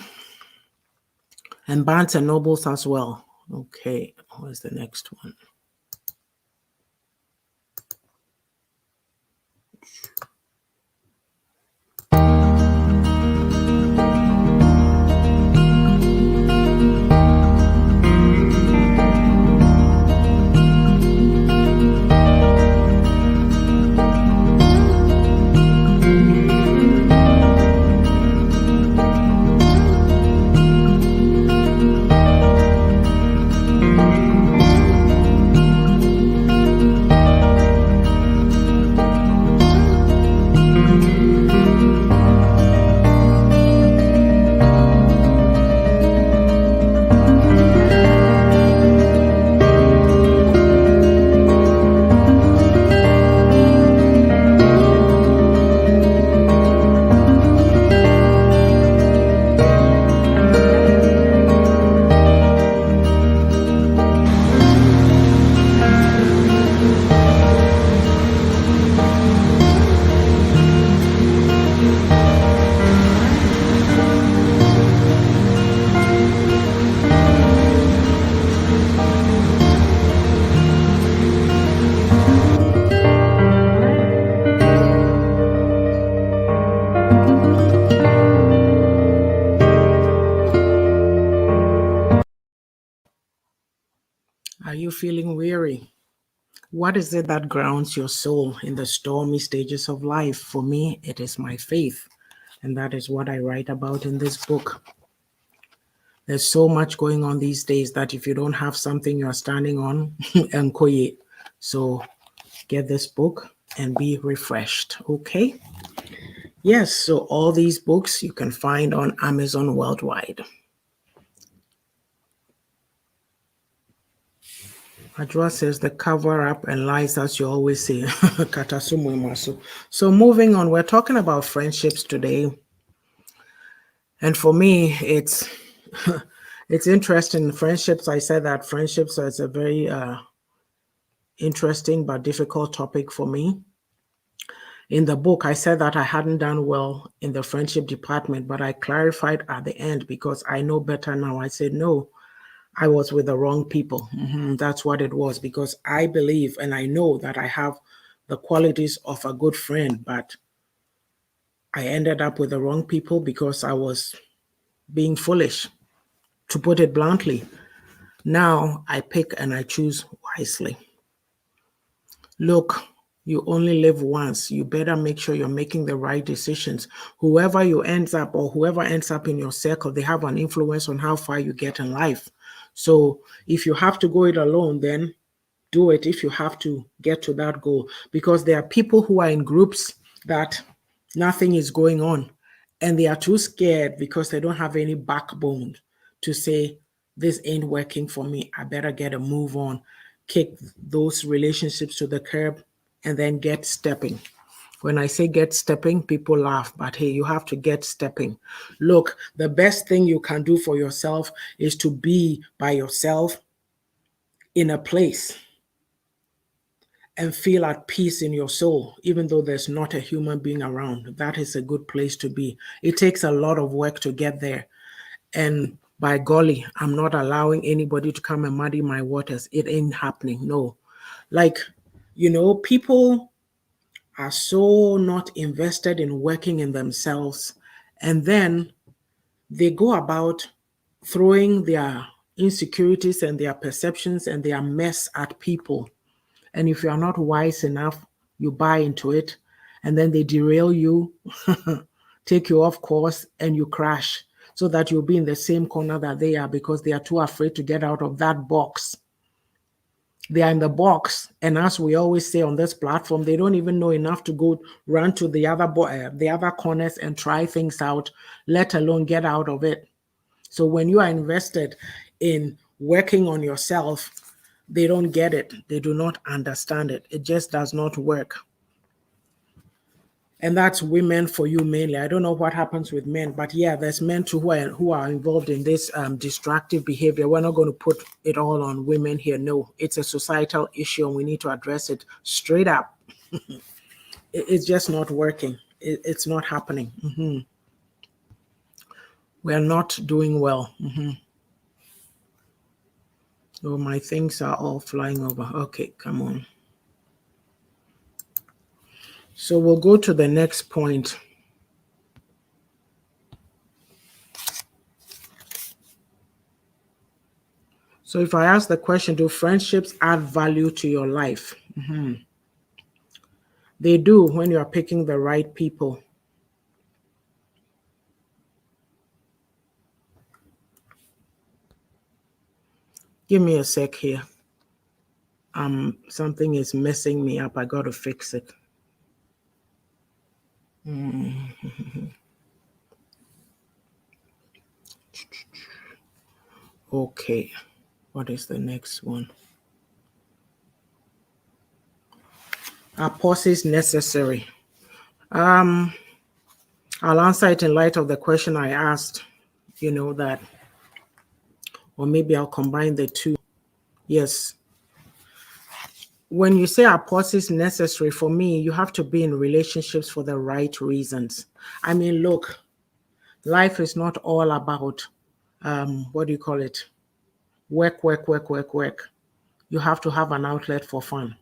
And Barnes and Nobles as well. Okay, where's the next one? Are you feeling weary? What is it that grounds your soul in the stormy stages of life? For me, it is my faith. And that is what I write about in this book. There's so much going on these days that if you don't have something you're standing on, enkoye. So get this book and be refreshed, okay? Yes, so all these books you can find on Amazon worldwide. Adra says the cover up and lies, as you always say. So moving on, we're talking about friendships today. And for me, it's it's interesting. Friendships, I said that friendships is a very interesting but difficult topic for me. In the book, I said that I hadn't done well in the friendship department, but I clarified at the end because I know better now. I said, no, I was with the wrong people. That's what it was, because I believe and I know that I have the qualities of a good friend, but I ended up with the wrong people because I was being foolish, to put it bluntly. Now I pick and I choose wisely. Look, you only live once. You better make sure you're making the right decisions. Whoever ends up in your circle, they have an influence on how far you get in life. So if you have to go it alone, then do it if you have to get to that goal. Because there are people who are in groups that nothing is going on, and they are too scared because they don't have any backbone to say, this ain't working for me. I better get a move on, kick those relationships to the curb, and then get stepping. When I say get stepping, people laugh, but hey, you have to get stepping. Look, the best thing you can do for yourself is to be by yourself in a place and feel at peace in your soul, even though there's not a human being around. That is a good place to be. It takes a lot of work to get there. And by golly, I'm not allowing anybody to come and muddy my waters. It ain't happening. No. Like, people are so not invested in working in themselves. And then they go about throwing their insecurities and their perceptions and their mess at people. And if you are not wise enough, you buy into it, and then they derail you, take you off course, and you crash, so that you'll be in the same corner that they are because they are too afraid to get out of that box. They are in the box, and as we always say on this platform, they don't even know enough to go run to the other corners and try things out, let alone get out of it. So when you are invested in working on yourself, they don't get it. They do not understand it. It just does not work. And that's women for you mainly. I don't know what happens with men, but yeah, there's men too who are involved in this destructive behavior. We're not going to put it all on women here. No, it's a societal issue and we need to address it straight up. It's just not working. It's not happening. We're not doing well. Oh, my things are all flying over. Okay, come on. So we'll go to the next point. So if I ask the question, do friendships add value to your life? They do when you are picking the right people. Give me a sec here. Something is messing me up. I got to fix it. Okay. What is the next one? Are pauses necessary? Um, I'll answer it in light of the question I asked, that, or maybe I'll combine the two. Yes. When you say are pauses necessary, for me, you have to be in relationships for the right reasons. I mean, look, life is not all about, what do you call it? Work, work, work, work, work. You have to have an outlet for fun.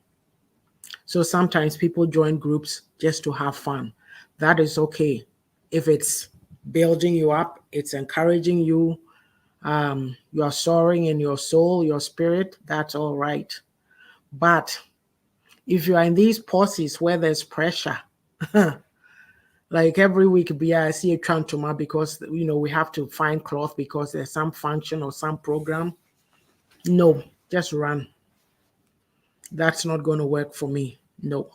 So sometimes people join groups just to have fun. That is okay. If it's building you up, it's encouraging you, you are soaring in your soul, your spirit, that's all right. But if you are in these pauses where there's pressure, like every week, I see a trantuma because we have to find cloth because there's some function or some program. No, just run. That's not going to work for me. No,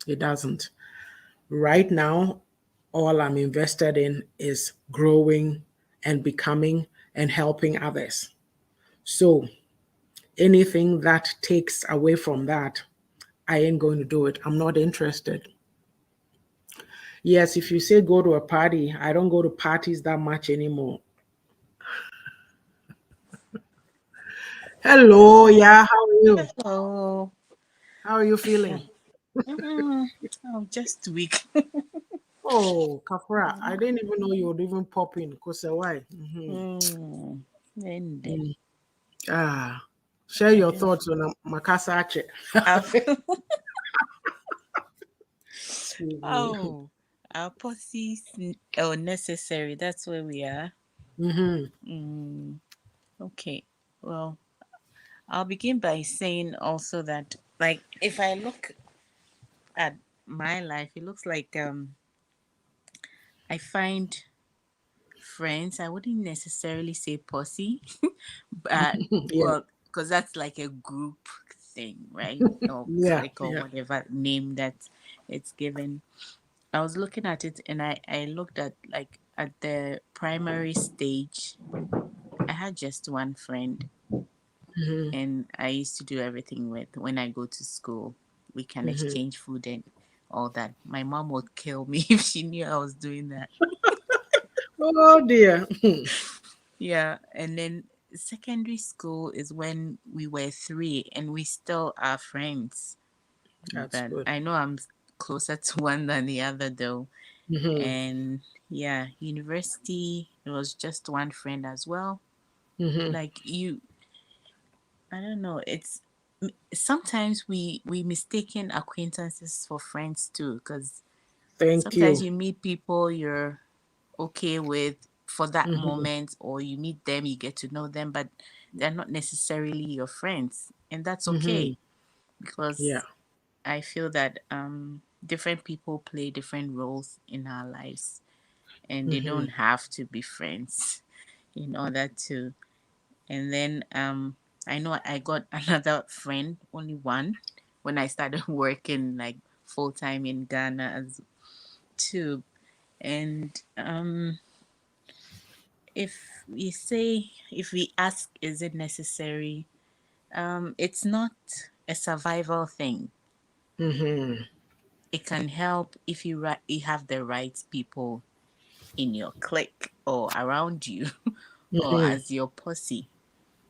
it doesn't. Right now, all I'm invested in is growing and becoming and helping others. So anything that takes away from that, I ain't going to do it. I'm not interested. Yes, if you say go to a party, I don't go to parties that much anymore. Hello, yeah, how are you? Oh, How are you feeling? mm, oh, just weak. Oh, Kafra, I didn't even know you would even pop in. Cause why? And Ah, share I your don't. thoughts on Makasache. Our, oh, our policies are necessary. That's where we are. Mm-hmm. Mm, okay. Well, I'll begin by saying also that, like, if I look at my life, it looks like I find friends. I wouldn't necessarily say posse, but Yeah, well, because that's like a group thing, right? Or yeah, clique or yeah. whatever name that it's given. I was looking at it and I looked at like at the primary stage. I had just one friend Mm-hmm. and I used to do everything with when I go to school. We can Mm-hmm. exchange food and all that. My mom would kill me if she knew I was doing that. Oh dear. Yeah, and then secondary school is when we were three and we still are friends. That's But good. I know I'm closer to one than the other though. Mm-hmm. And yeah, university, it was just one friend as well. Mm-hmm. Like you, I don't know, it's sometimes we mistaken acquaintances for friends too, because Thank sometimes you. you meet people you're okay with for that Mm-hmm. moment, or you meet them, you get to know them, but they're not necessarily your friends, and that's Mm-hmm. okay Yeah. because I feel that different people play different roles in our lives, and they Mm-hmm. don't have to be friends in order to. And then I know I got another friend, only one, when I started working like full time in Ghana as too. And if we ask, is it necessary? It's not a survival thing. Mm-hmm. It can help if you have the right people in your clique or around you or Mm-hmm. as your posse.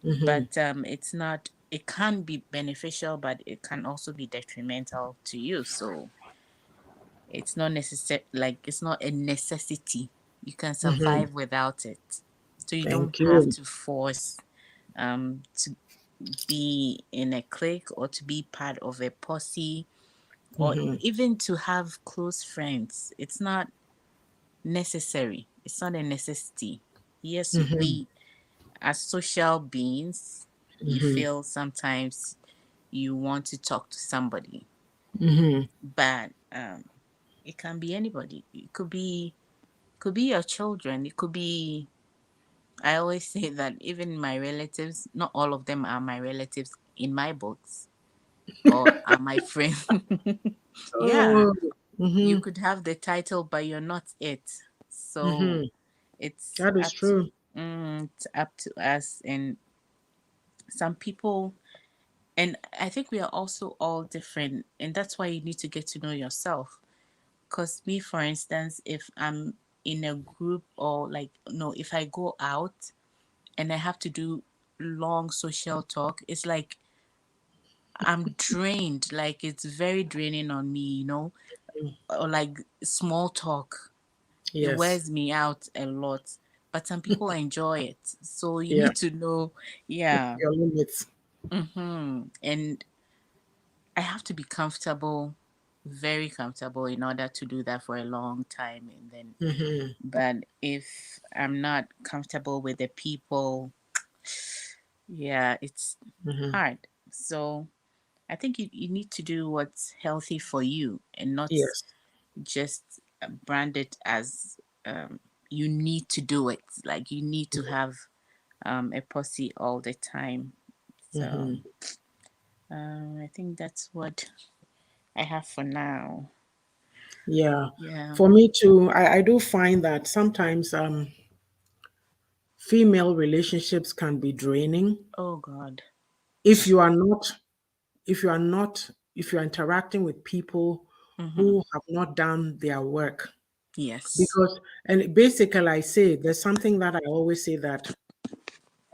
Mm-hmm. But it's not. It can be beneficial, but it can also be detrimental to you. So it's not necessary. Like it's not a necessity. You can Mm-hmm. survive without it. So you don't Thank have you. to force to. be in a clique or to be part of a posse or Mm-hmm. even to have close friends. It's not necessary. It's not a necessity. Yes, Mm-hmm. we as social beings, you Mm-hmm. feel sometimes you want to talk to somebody, Mm-hmm. but it can be anybody. It could be your children. It could be. I always say that even my relatives, not all of them are my relatives in my books or are my friends. Yeah, Oh. you Mm-hmm. could have the title, but you're not it. So Mm-hmm. it's That is up to true. it's up to us and some people. And I think we are also all different, and that's why you need to get to know yourself. Because me, for instance, if I'm in a group or like no, if I go out and I have to do long social talk, it's like I'm drained. Like it's very draining on me, you know, or like small talk. It Yes. wears me out a lot. But some people enjoy it. So you Yeah. need to know, yeah. Your limits. And I have to be comfortable, very comfortable in order to do that for a long time. And then, Mm-hmm. but if I'm not comfortable with the people, yeah, it's Mm-hmm. hard. So I think you need to do what's healthy for you and not Yes. just brand it as you need to do it. Like you need to have a posse all the time. So Mm-hmm. I think that's what I have for now. Yeah. Yeah. For me too, I do find that sometimes female relationships can be draining Oh God. if you are not if you are not if you're interacting with people Mm-hmm. who have not done their work. Yes. Because and basically I say there's something that I always say that,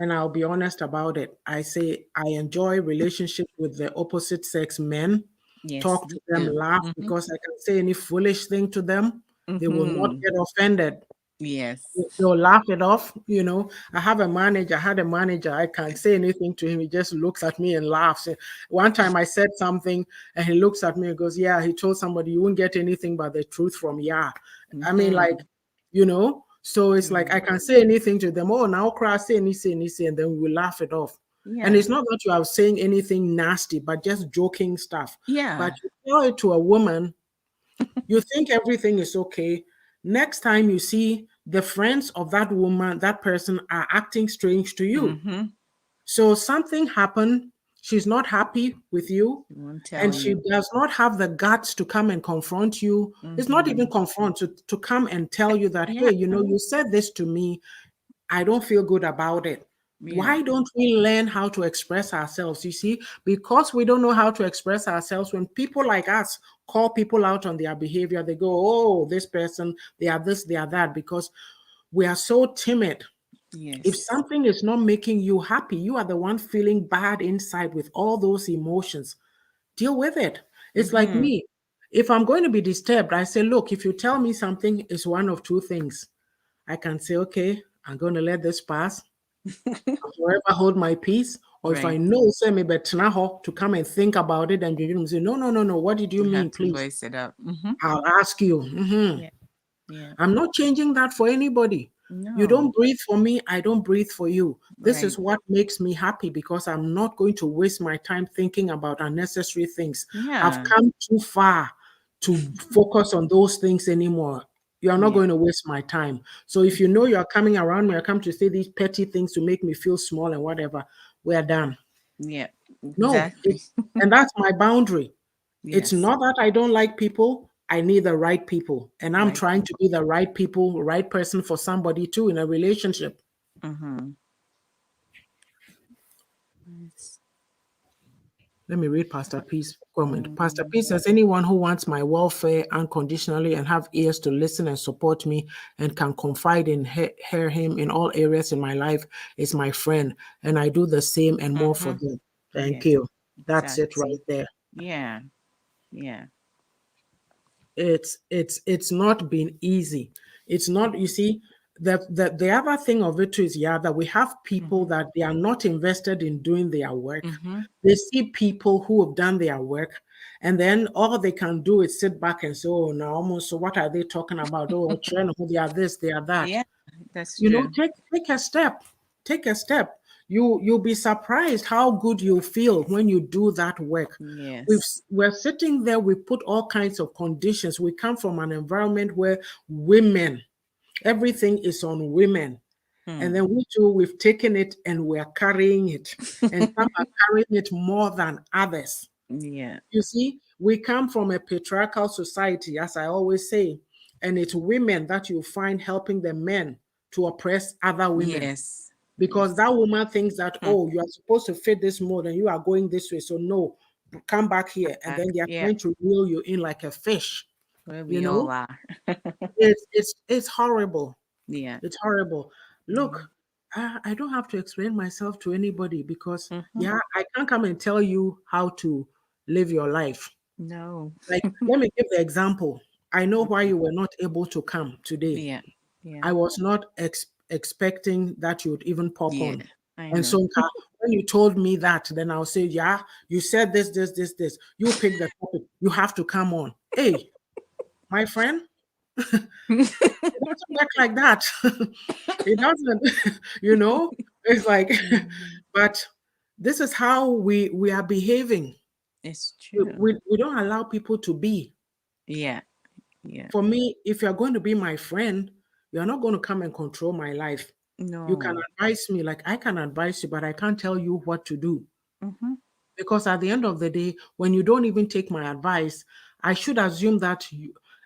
and I'll be honest about it. I say I enjoy relationships with the opposite sex men, Yes. talk to Me them, too. laugh, Mm-hmm. because I can say any foolish thing to them. They will not Mm-hmm. get offended. Yes. They'll laugh it off. I had a manager, I can't say anything to him. He just looks at me and laughs. One time I said something and he looks at me and goes, yeah, he told somebody you won't get anything but the truth from yeah. I mean, like, Mm-hmm. so it's like Mm. I can say anything to them. Oh, now cry, say, and then we will laugh it off. And Yeah. it's not that you are saying anything nasty, but just joking stuff. But Yeah. you tell it to a woman, you think everything is okay. Next time you see the friends of that woman, that person are acting strange to you. Mm-hmm. So something happened. She's not happy with you, Won't and tell she you. does not have the guts to come and confront you. It's not even Mm-hmm. confront, to come and tell you that, Yeah. hey, you said this to me. I don't feel good about it. Yeah. Why don't we learn how to express ourselves? You see, because we don't know how to express ourselves, when people like us call people out on their behavior, they go, oh, this person, they are this, they are that, because we are so timid. If Yes. something is not making you happy, you are the one feeling bad inside with all those emotions. Deal with it. It's like Mm-hmm. me. If I'm going to be disturbed, I say, look, if you tell me something, it's one of two things. I can say, okay, I'm going to let this pass, forever hold my peace. Or if I Right. know, say me better to come and think about it, and you say, no, no, no, no. What did you You mean, have to please? voice it out. Mm-hmm. I'll ask you. Yeah. Yeah. I'm not changing that for anybody. You No. don't breathe for me, I don't breathe for you. This Right. is what makes me happy because I'm not going to waste my time thinking about unnecessary things. I've Yeah. come too far to focus on those things anymore. You are not Yeah. going to waste my time. So if you know you're coming around me, I come to say these petty things to make me feel small and whatever, we're done. Yeah. No, Exactly. and that's my boundary. It's Yes. not that I don't like people. I need the right people. And I'm Right. trying to be the right people, right person for somebody too in a relationship. Mm-hmm. It's, Let me read Pastor P's comment. Pastor um, P says, anyone who wants my welfare unconditionally and have ears to listen and support me and can confide in him in all areas in my life is my friend. And I do the same and more for mm-hmm. them. Thank Yes. you. That's it right Exactly. there. Yeah. Yeah. It's not been easy. It's not, you see, the other thing of it too is, yeah, that we have people Mm-hmm. that they are not invested in doing their work. Mm-hmm. They see people who have done their work, and then all they can do is sit back and say, "Oh, now almost. So what are they talking about? Oh, China, they are this, they are that." Yeah, that's You know, true. take a step. Take a step. You'll be surprised how good you feel when you do that work. Yes. We're sitting there. We put all kinds of conditions. We come from an environment where women, everything is on women. And Hmm. then we too, we've taken it and we are carrying it. And some are carrying it more than others. Yeah. You see, we come from a patriarchal society, as I always say, and it's women that you find helping the men to oppress other women. Yes. Because Yes. that woman thinks that, Hmm. oh, you are supposed to fit this mold and you are going this way. So, no, come back here. And Back. then they are Yeah. trying to reel you in like a fish. Where You we all know, are. it's horrible. Yeah. It's horrible. Yeah. Look, I don't have to explain myself to anybody because, Mm-hmm. yeah, I can't come and tell you how to live your life. No. Like, let me give the example. I know why you were not able to come today. Yeah. Yeah. I was not expecting that you would even pop Yeah. on. I And so know. when you told me that, then I'll say, yeah, you said this, this, this, this. You pick the topic. You have to come on. Hey, my friend, it doesn't work like that. It doesn't, you know, it's like, Mhm. but this is how we are behaving. It's We, true. we, we don't allow people to be. Yeah. Yeah. For me, if you're going to be my friend, you're not going to come and control my life. You can No. advise me, like I can advise you, but I can't tell you what to do. Mm-hmm. Because at the end of the day, when you don't even take my advice, I should assume that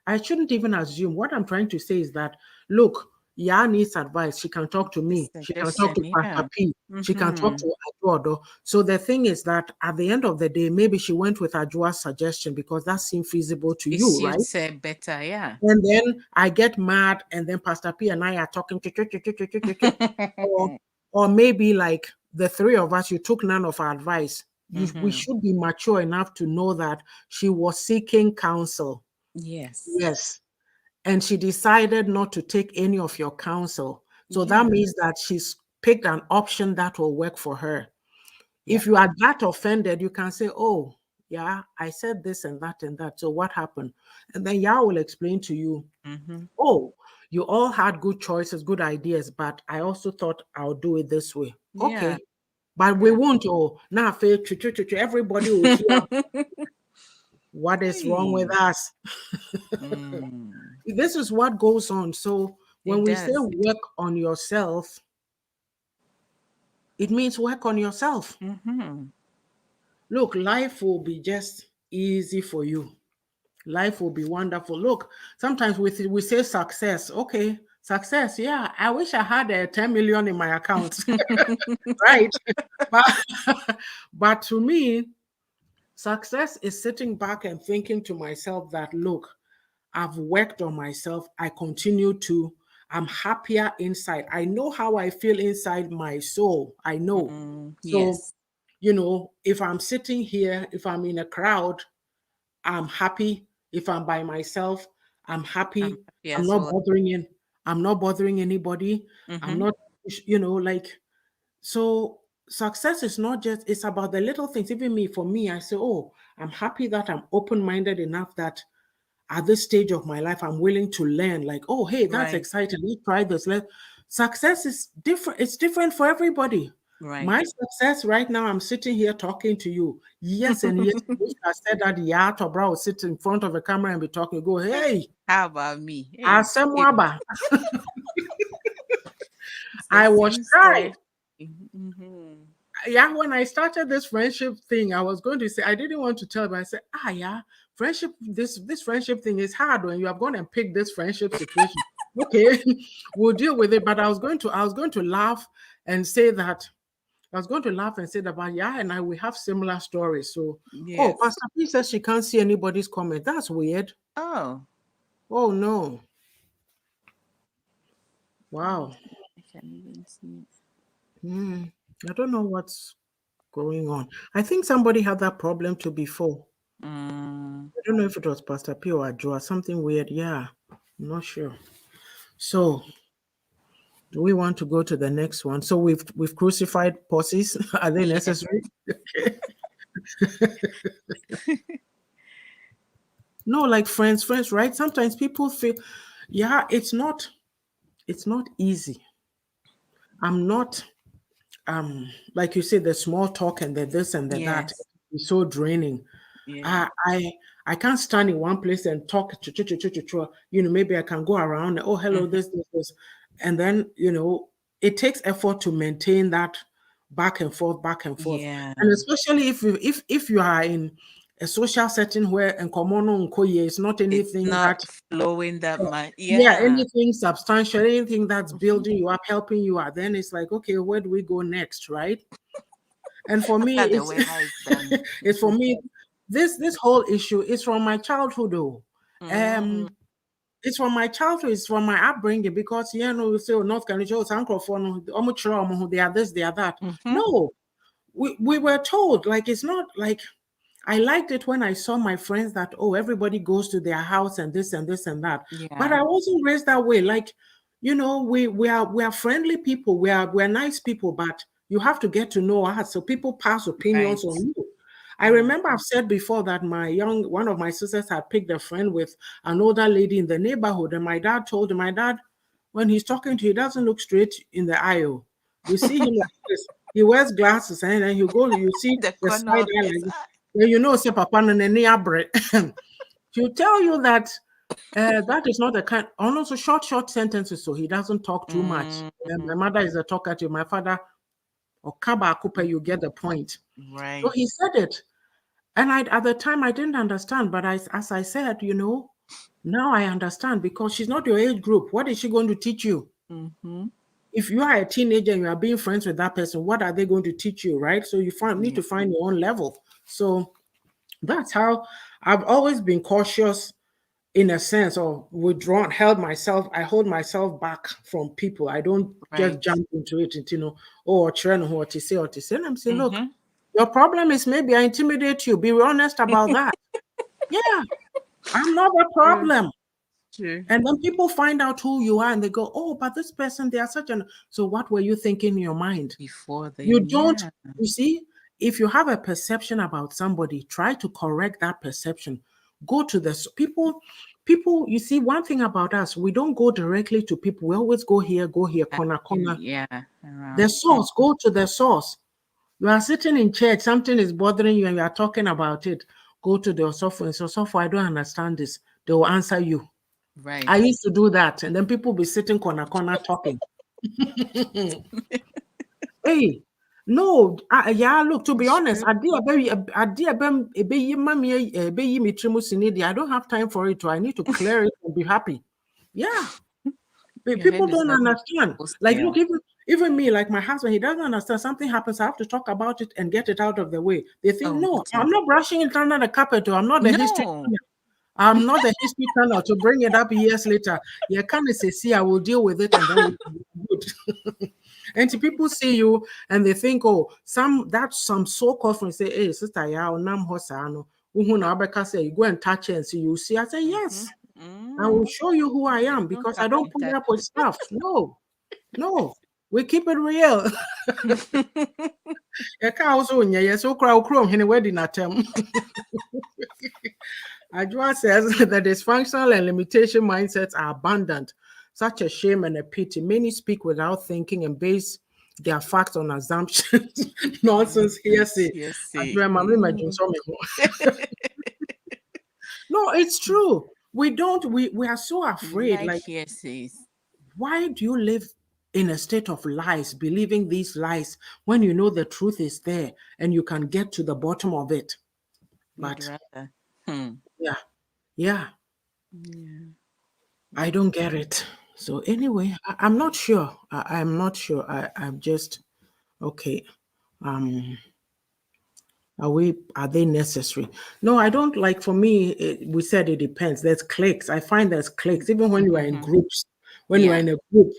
I shouldn't even assume. What I'm trying to say is that, look, Ya needs advice. She can talk to me. She can talk Suggestion. to Yeah. Pastor P. She can talk Mm-hmm. to Ajuodo. So the thing is that at the end of the day, maybe she went with Ajua's suggestion because that seemed feasible to It you, right? suits her better. Yeah. And then I get mad, and then Pastor P and I are talking, or or maybe like the three of us, you took none of our advice. We Mm-hmm. should be mature enough to know that she was seeking counsel. Yes. Yes. And she decided not to take any of your counsel. So that Yeah. means that she's picked an option that will work for her. Yeah. If you are that offended, you can say, oh, yeah, I said this and that and that. So what happened? And then Yah will explain to you, Mm-hmm. oh, you all had good choices, good ideas, but I also thought I'll do it this way. Yeah. Okay. But we Yeah. won't. Oh, now everybody will hear what is wrong with Hey. us. Mm. This is what goes on. So when It we say does. work on yourself, it means work on yourself. Mm-hmm. Look, life will be just easy for you. Life will be wonderful. Look, sometimes we say success. Okay, success. Yeah, I wish I had 10 million in my account, right? But, but to me, success is sitting back and thinking to myself that, look, I've worked on myself. I continue to. I'm happier inside. I know how I feel inside my soul. I know. Mm, So, yes. if I'm sitting here, if I'm in a crowd, I'm happy. If I'm by myself, I'm I'm happy. happy I'm as not well. bothering I'm not bothering anybody. I'm Mm-hmm. not, like, so success is not just, it's about the little things. Even me, for me, I say, oh, I'm happy that I'm open-minded enough that at this stage of my life, I'm willing to learn. Like, oh, hey, that's Right. exciting. Let's try this. Success is different. It's different for everybody. Right. My success right now, I'm sitting here talking to you. Yes, and yes, I wish I said that Yato Bra would sit in front of a camera and be talking. Go, hey, How about me? Hey, same. Asemwaba. It's the I was same shy. story. Mm-hmm. Yeah, when I started this friendship thing, I was going to say I didn't want to tell, but I said, yeah, friendship. This friendship thing is hard when you have gone and picked this friendship situation. Okay, we'll deal with it. But I was going to laugh and say that I was going to laugh and say that, but yeah, and I we have similar stories. So, oh, Yes. Pastor P says she can't see anybody's comment. That's weird. Oh, Oh no, let me wow. see. I can even see it. Hmm. I don't know what's going on. I think somebody had that problem too before. Mm, I don't know if it was Pastor P or Joe or something weird. Yeah, I'm not sure. So, Do we want to go to the next one? So we've crucified pauses. Are they Yeah. necessary? No, like friends, right? Sometimes people feel, yeah, it's not easy. I'm not like you said, the small talk and the this and the that Yes. is so draining. Yeah. I can't stand in one place and talk. Maybe I can go around. Oh, hello, Hmm. this, and then it takes effort to maintain that back and forth, Yeah. and especially if you are in a social setting where and it's not It's anything that not flowing that much. yeah, Yeah. anything substantial, anything that's Hmm. building you up, helping you out, then it's like, okay, where do we go next, right? And for me, After the weather is done. it's for me, this whole issue is from my childhood though. Mm-hmm. Um it's from my childhood, it's from my upbringing because we say North Carolina, oh, Uncle for no, they are this, they are that. Mm-hmm. No, we were told like it's not like I liked it when I saw my friends that, oh, everybody goes to their house and this and this and that. But Yeah. I wasn't raised that way. Like, we are friendly people. We are nice people, but you have to get to know us. So people pass opinions on Right. you. I Yeah. remember I've said before that one of my sisters had picked a friend with an older lady in the neighborhood, and my dad told him, my dad, when he's talking to you, he doesn't look straight in the eye. Oh. You see him like this. He wears glasses, and then you see The the corner side of eye his like this. eye. Then say papa no nani abre. She'll tell you that that is not the kind, and also short sentences, so he doesn't talk too much. My Mm-hmm. mother is a talkative. My father, or Kaba Cooper, you get the point. So Right. he said it. And at the time, I didn't understand. But as I said, now I understand because she's not your age group. What is she going to teach you? Mm-hmm. If you are a teenager and you are being friends with that person, what are they going to teach you, right? So need Yeah. to find your own level. So that's how I've always been cautious in a sense of withdrawn, I hold myself back from people. I don't just Right. jump into it, oh, trend what to say or to say. And I'm saying, look, Mm-hmm. your problem is maybe I intimidate you. Be honest about that. Yeah, I'm not a True. problem. True. And then people find out who you are and they go, oh, but this person, they are such an. So what were you thinking in your mind? Before You then, don't, yeah. you see, if you have a perception about somebody, try to correct that perception. Go to the people, you see, one thing about us, we don't go directly to people. We always go here, corner. Yeah. The Around. source, go to the source. You are sitting in church, something is bothering you, and you are talking about it. Go to the software and say, software, I don't understand this. They will answer you. I Right. used to do that, and then people be sitting corner talking. Hey, no, yeah, look, to be It's honest, true. I don't have time for it. I need to clear it and be happy. Yeah, Your people head is don't not understand. so Like, look, still. even me, like my husband, he doesn't understand. Something happens, I have to talk about it and get it out of the way. They think, Oh, me no, too. I'm not brushing it under the carpet, or No. I'm not the history channel to bring it up years later. You can't say, see, I will deal with it and then we can be good. And to people see you and they think, oh, some so-called friends say, hey, sister, yeah, nam hosano. Say, you go and touch it and see you see. I say, Mm-hmm. yes, I will Mm-hmm. show you who I They am don't because I come don't in put touch. up with stuff. No, no. We keep it real. You can't also yes, okra wedding attempt. Ajua says the dysfunctional and limitation mindsets are abundant, such as shame and a pity. Many speak without thinking and base their facts on assumptions. Nonsense Nonsense. hearsay. Yes, see. Ajua, mama, imagine Mm. some. No, it's true. We don't, we are so We afraid. like Like, hearsays. why do you live in a state of lies, believing these lies when you know the truth is there and you can get to the bottom of it? We'd But rather. Hmm. yeah, yeah. Yeah. I don't get it. So anyway, I'm not sure. I'm not sure. I'm just okay. Um, are they necessary? No, I don't like. For me, we said it depends. There's cliques. I find there's cliques. Even when you are in Mm-hmm. groups, when you are Yeah. in a group,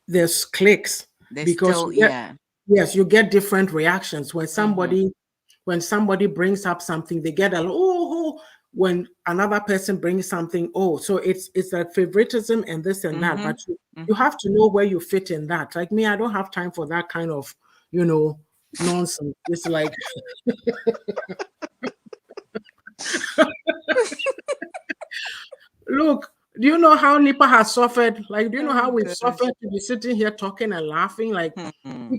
there's cliques There's because still, yeah. yes, you get different reactions when Mm-hmm. somebody brings up something. They get a oh, when another person brings something, oh, so it's that favoritism and this and that, Mm-hmm. but you Mm-hmm. have to know where you fit in that. Like me, I don't have time for that kind of, nonsense. It's like, look, do you know how Nipa has suffered? Like, do you know Oh how we've gosh. suffered to be sitting here talking and laughing? Like Hmm.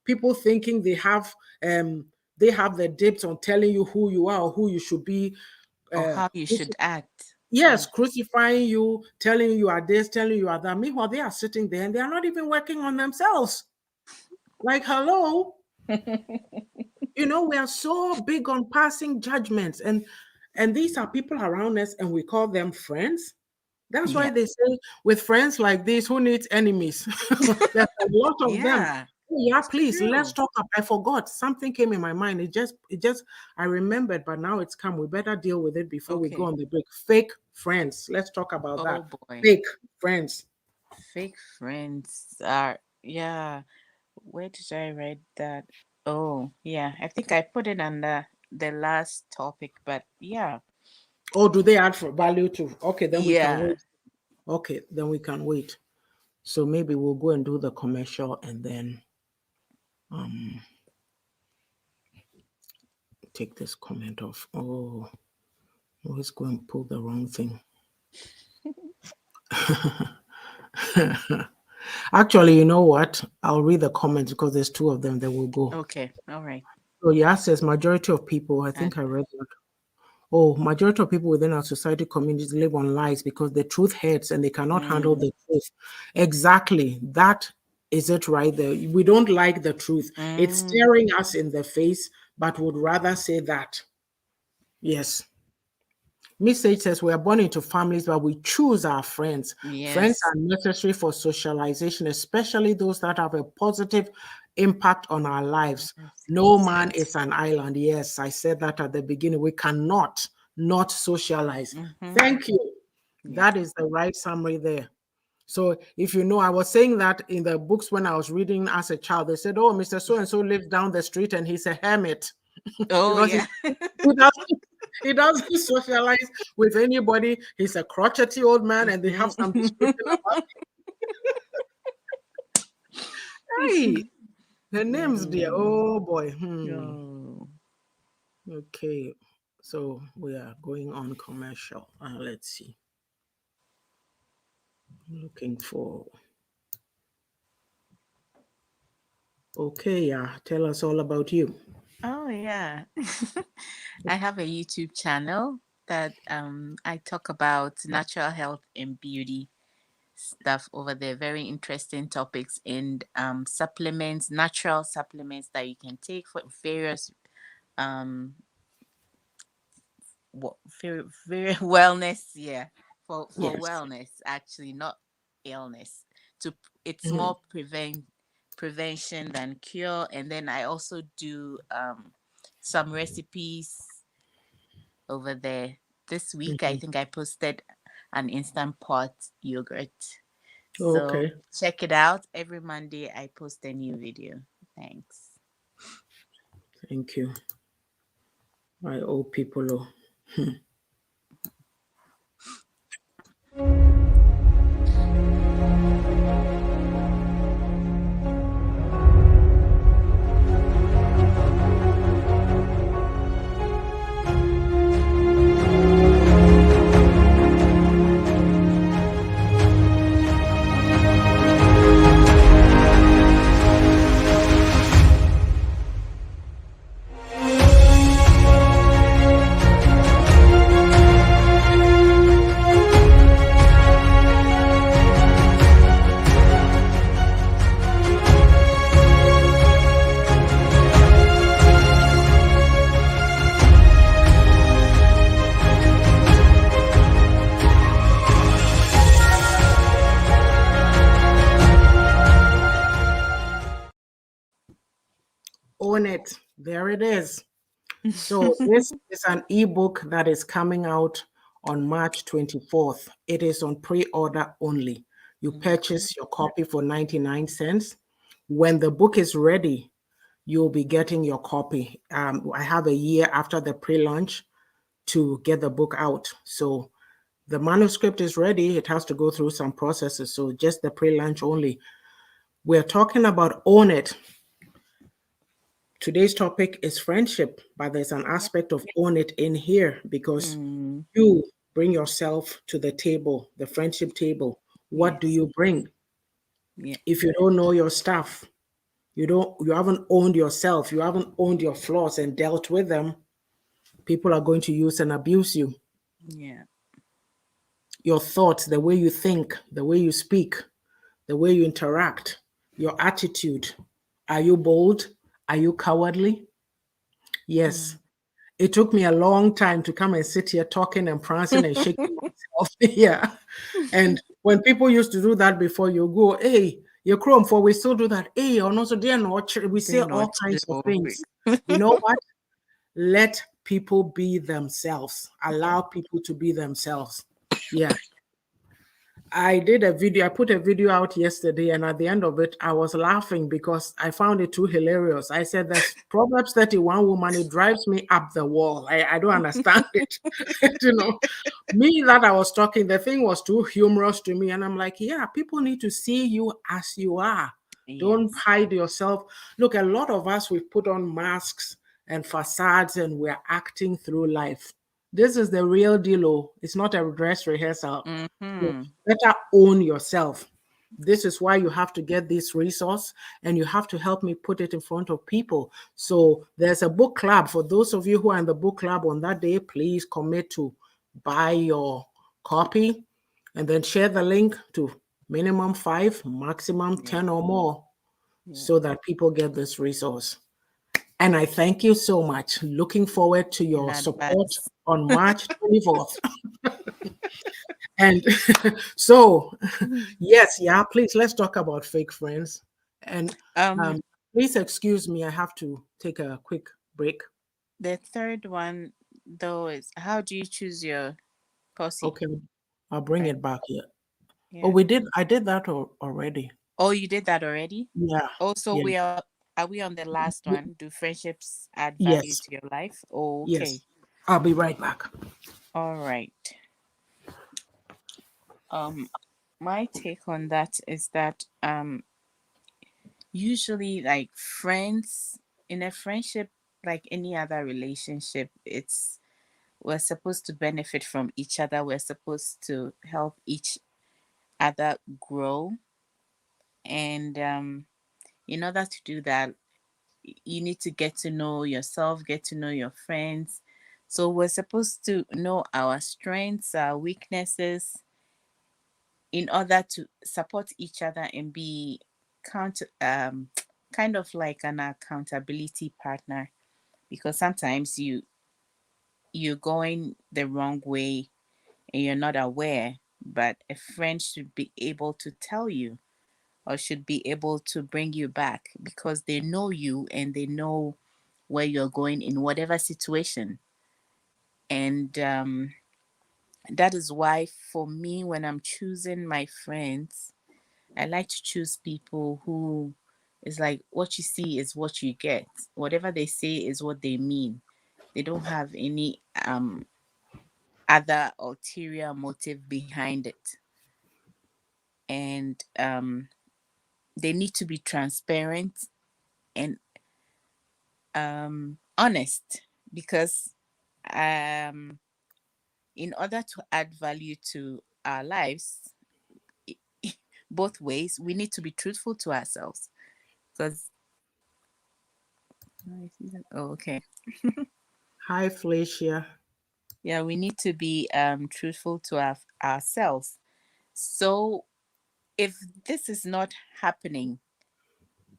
people thinking they have the dips on telling you who you are or who you should be. Or Uh, how you should act. yes, Yeah. crucifying you, telling you are this, telling you are that. Meanwhile, they are sitting there and they are not even working on themselves. Like, hello, we are so big on passing judgments, and these are people around us, and we call them friends. That's why Yeah. they say with friends like this, who needs enemies? There's a lot of them. Yeah. Oh, yeah, It's please, let's true. talk up. I forgot. Something came in my mind. It just, I remembered, but now it's come. We better deal with it before we go Okay. on the break. Fake friends. Let's talk about that. Oh boy. Fake friends. Fake friends are, yeah. Where did I write that? Oh, yeah. I think I put it under the last topic, but yeah. Oh, do they add for value too? Okay, then we can Yeah. wait. Okay, then we can wait. So maybe we'll go and do the commercial and then um take this comment off. Oh, always go and pull the wrong thing. Actually, you know what? I'll read the comments because there's two of them that will go. Okay. All right. So yeah, says majority of people, I think I read that. Oh, majority of people within our society communities live on lies because the truth hurts and they cannot handle Mm. the truth. Exactly. That is it right there. We don't like the truth. It's Mm. staring us in the face, but would rather say that. Yes. Message says we are born into families, but we choose our friends. Friends Yes. are necessary for socialization, especially those that have a positive impact on our lives. No Yes. man is an island. Yes, I said that at the beginning. We cannot not socialize. Mm-hmm. Thank you. Yeah. That is the right summary there. So if you know, I was saying that in the books when I was reading as a child, they said, oh, Mr. So-and-so lives down the street and he's a hermit Oh, because yeah. he doesn't, he doesn't socialize with anybody. He's a crotchety old man, and they have some description about hey, the names, dear. Mm. Oh boy. Oh. Okay. So we are going on commercial. Let's see. Looking for. Okay, yeah. Tell us all about you. Oh, yeah. I have a YouTube channel that I talk about natural health and beauty stuff over there. Very interesting topics and supplements, natural supplements that you can take for various um very wellness, yeah, for Yes. wellness, actually, not illness. To It's Mhm. more prevention than cure. And then I also do some recipes over there. This week I Mhm. think I posted an instant pot yogurt. So Okay. check it out. Every Monday I post a new video. Thanks. Thank you. I owe people. Own it. There it is. So this is an ebook that is coming out on March 24th. It is on pre-order only. You Mhm. purchase your copy for 99 cents. When the book is ready, you'll be getting your copy. I have a year after the pre-launch. to get the book out. So the manuscript is ready. It has to go through some processes. So just the pre-launch only. We're talking about own it. Today's topic is friendship, but there's an Yeah. aspect of own it in here because Mm, you bring yourself to the table, the friendship table. What do yes. you bring? Yeah. If you don't know your stuff, you haven't owned yourself, you haven't owned your flaws and dealt with them, people are going to use and abuse you. Yeah. Your thoughts, the way you think, the way you speak, the way you interact, your attitude. Are you bold? Are you cowardly? Yes. Mm. It took me a long time to come and sit here talking and prancing and shaking myself. Yeah. And when people used to do that before, you go, hey, you're chrome for we still do that. Hey, or also dear not we say They're all not kinds of low. things. You know what? Let people be themselves. Yeah. Allow people to be themselves. Yeah. I did a video, I put a video out yesterday, and at the end of it, I was laughing because I found it too hilarious. I said, "There's Proverbs 31 woman, it drives me up the wall. I don't understand it." You know, me that I was talking, the thing was too humorous to me. And I'm like, yeah, people need to see you as you are. Don't Yes. hide yourself. Look, a lot of us, we've put on masks and facades and we're acting through life. This is the real deal. Oh, it's not a dress rehearsal. So Mm-hmm. better own yourself. This is why you have to get this resource and you have to help me put it in front of people. So there's a book club. For those of you who are in the book club on that day, please commit to buy your copy and then share the link to minimum 5, maximum Yeah. 10 or more Yeah. so that people get this resource. And I thank you so much. Looking forward to In your support advance. on March 24th. And so, yes, yeah, please let's talk about fake friends. And Um, um, please excuse me, I have to take a quick break. the third one though is how do you choose your posse Okay, I'll bring friend? it back here. Oh, Yeah. I did that already. Oh, you did that already? Yeah, Also, yeah, are we on the last one? Do friendships add value yes, to your life? Oh, okay. yes. I'll be right back. All right. Um, my take on that is that usually like friends in a friendship, like any other relationship, it's we're supposed to benefit from each other. We're supposed to help each other grow, and in order to do that, you need to get to know yourself, get to know your friends. So we're supposed to know our strengths, our weaknesses, in order to support each other and be count kind of like an accountability partner. Because sometimes you're going the wrong way and you're not aware, but a friend should be able to tell you or should be able to bring you back because they know you and they know where you're going in whatever situation. And that is why, for me, when I'm choosing my friends, I like to choose people who is like what you see is what you get. Whatever they say is what they mean. They don't have any other ulterior motive behind it. And they need to be transparent and honest because um, in order to add value to our lives, both ways, we need to be truthful to ourselves. Because, oh, okay. Hi, Felicia. Yeah, we need to be truthful to ourselves. So, if this is not happening,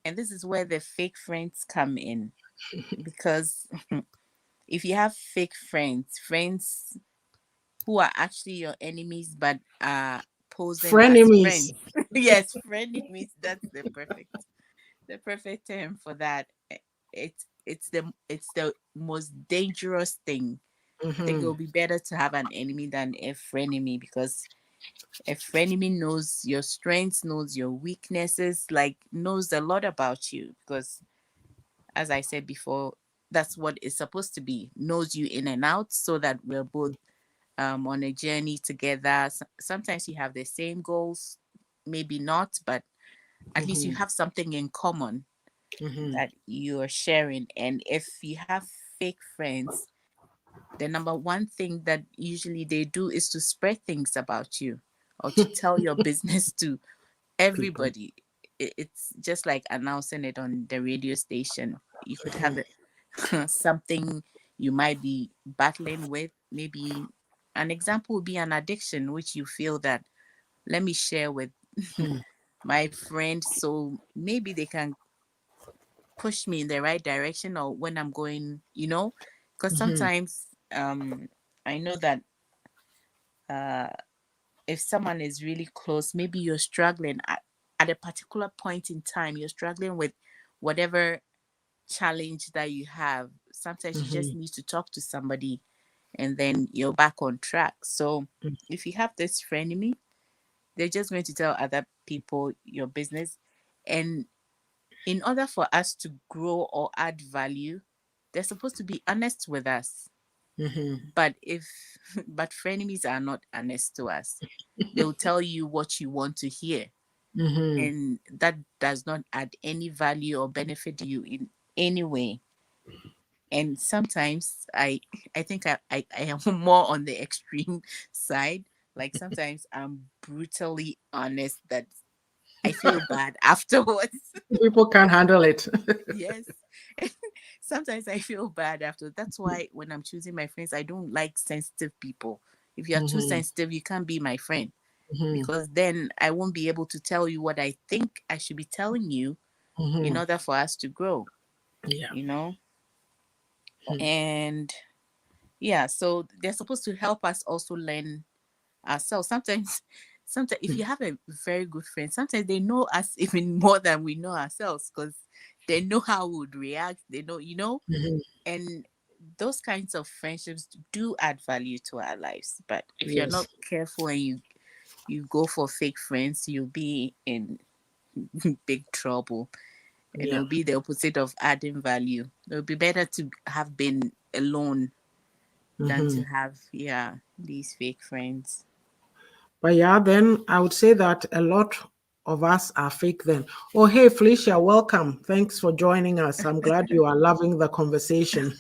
and this is where the fake friends come in, because if you have fake friends who are actually your enemies but are posing as Frenemies. friends. Yes, frenemies. That's the perfect term for that. It's the most dangerous thing. I think it Hmm. will be better to have an enemy than a frenemy because a frenemy knows your strengths, knows your weaknesses, like knows a lot about you because as I said before, that's what it's supposed to be, knows you in and out, so that we're both on a journey together. Sometimes you have the same goals, maybe not, but at least you Mm-hmm. have something in common Mm-hmm. that you're sharing. And if you have fake friends, the number one thing that usually they do is to spread things about you, or to tell your business to People. everybody. It's just like announcing it on the radio station. You could have it, something you might be battling with. Maybe an example would be an addiction, which you feel that, let me share with Mm-hmm. my friend, so maybe they can push me in the right direction, or when I'm going, because Mm-hmm. sometimes I know that uh if someone is really close, maybe you're struggling at a particular point in time, you're struggling with whatever challenge that you have. Sometimes you just Mm-hmm. need to talk to somebody, and then you're back on track. So if you have this frenemy, they're just going to tell other people your business. And in order for us to grow or add value, they're supposed to be honest with us. Mm-hmm. But if but frenemies are not honest to us. They'll tell you what you want to hear, Mm-hmm. and that does not add any value or benefit you in any way. And sometimes I think I am more on the extreme side. Like sometimes I'm brutally honest that I feel bad afterwards. People can't handle it. Yes. Sometimes I feel bad after. That's why when I'm choosing my friends, I don't like sensitive people. If you're too Mm-hmm. sensitive, you can't be my friend, Mm-hmm. because then I won't be able to tell you what I think I should be telling you in Mm-hmm. order for us to grow, Yeah. you know? Mm-hmm. And yeah, so they're supposed to help us also learn ourselves. Sometimes if you have a very good friend, sometimes they know us even more than we know ourselves, because they know how we would react. They know, Mm-hmm. and those kinds of friendships do add value to our lives. But if you're not Yes. careful and you go for fake friends, you'll be in big trouble, and Yeah. it'll be the opposite of adding value. It'll be better to have been alone than Mm-hmm. to have, yeah, these fake friends. But yeah, then I would say that a lot of us are fake then. Oh, hey, Felicia, welcome. Thanks for joining us. I'm glad you are loving the conversation.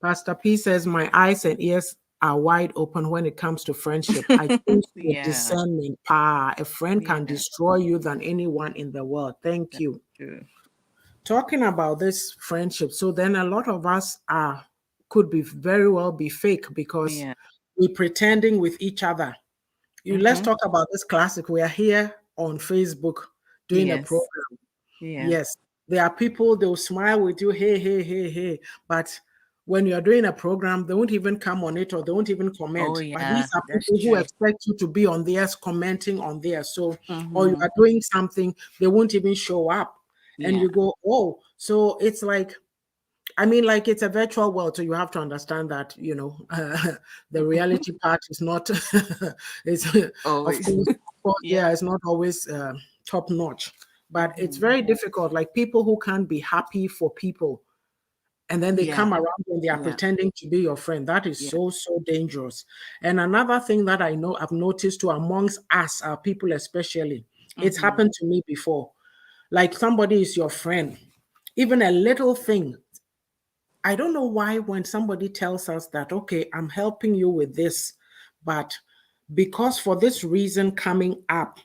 Pastor P says, my eyes and ears are wide open when it comes to friendship. I choose with Yeah, discernment. Pa, a friend can yeah, destroy you than anyone in the world. Thank that's you. true. Talking about this friendship, so then a lot of us are could be very well be fake because Yeah. we're pretending with each other. Let's Mm-hmm. talk about this classic. We are here on Facebook doing a Yes. program. Yeah. Yes, there are people, they'll smile with you, hey, hey, hey, hey. But when you're doing a program, they won't even come on it or they won't even Oh, comment. But these yeah. are That's people who true. expect you to be on theirs, commenting on theirs. So, or you Mm-hmm. are doing something, they won't even show up. And Yeah. you go, oh, so it's like, I mean, like it's a virtual world, so you have to understand that the reality part is not. It's Always. of course, Yeah. yeah, it's not always top notch, but it's Mm-hmm. very difficult. Like people who can't be happy for people, and then they Yeah. come around and they are Yeah. pretending to be your friend. That is Yeah. so dangerous. And another thing that I know I've noticed too amongst us, our people especially, it's Mm-hmm. happened to me before. Like somebody is your friend, even a little thing. I don't know why when somebody tells us that, okay, I'm helping you with this, but because for this reason coming up,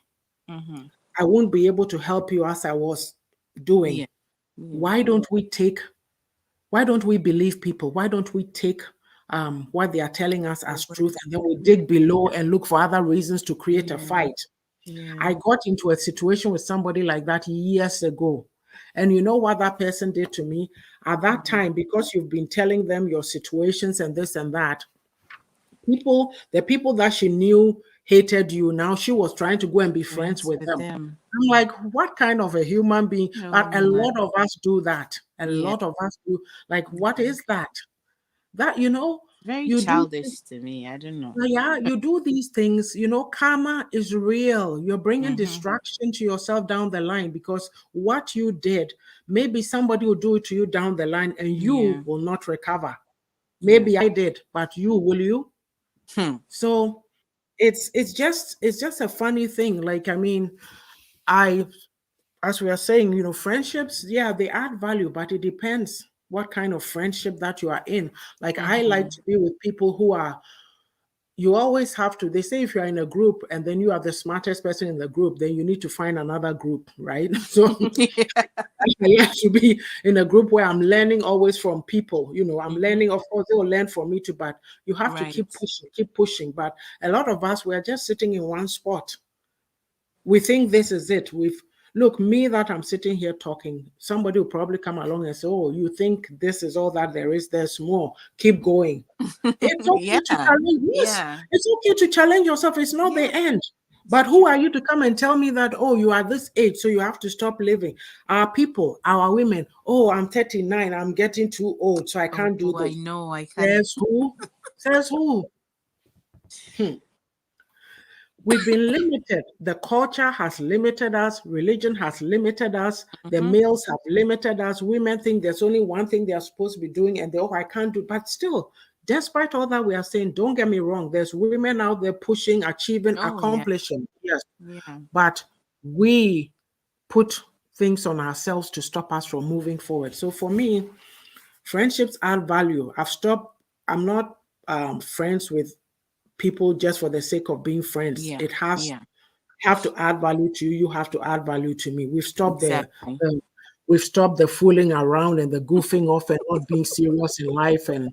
Mm-hmm. I won't be able to help you as I was doing. Yeah. Yeah. Why don't we take, why don't we believe people? Why don't we take what they are telling us The as word truth that and then we you- dig below and look for other reasons to create a Yeah. fight? Yeah. I got into a situation with somebody like that years ago. And you know what that person did to me? At that Mm-hmm. time, because you've been telling them your situations and this and that, the people that she knew hated you, now she was trying to go and be friends Friends with with them. them. I'm like, what kind of a human being? But Oh a my. lot of us do that. A Yeah. lot of us do. Like, what Yeah. is that? That, you know? Very You do, childish to me. I don't know. yeah, you do these things, karma is real. You're bringing Mm-hmm. distraction to yourself down the line because what you did, maybe somebody will do it to you down the line and you Yeah. will not recover. Yeah. Maybe I did, but you, will you? Hmm. So it's just a funny thing. Like, I mean, I as we are saying, friendships, yeah, they add value, but it depends what kind of friendship that you are in. Like, I like Mm-hmm. to be with people who are, you always have to, they say if you're in a group and then you are the smartest person in the group, then you need to find another group, right? So Yeah. I like to be in a group where I'm learning always from people. I'm Mm-hmm. learning, of course, they will learn from me too, but you have to Right. keep pushing, keep pushing. But a lot of us, we're just sitting in one spot. We think this is it. Look, me that I'm sitting here talking, somebody will probably come along and say, "Oh, you think this is all that there is? There's more. Keep going." It's okay to Yeah. challenge. Yes, Yeah. it's okay to challenge yourself. It's not the Yeah. end. It's But who true. are you to come and tell me that, oh, you are this age, so you have to stop living? Our people, our women, oh, I'm 39, I'm getting too old, so I Oh, can't do I this. know. I can't. Says who? Says who? Hmm. We've been limited. The culture has limited us. Religion has limited us. The Mm-hmm. males have limited us. Women think there's only one thing they're supposed to be doing, and I can't do. But still, despite all that we are saying, don't get me wrong. There's women out there pushing, achieving, Oh, yeah. accomplishing. Yes, Yeah. but we put things on ourselves to stop us from moving forward. So for me, friendships add value. I've stopped. I'm not friends with people just for the sake of being friends. Yeah. It has Yeah. have to add value to you. You have to add value to me. Exactly. We've stopped the fooling around and the goofing off and not being serious in life. And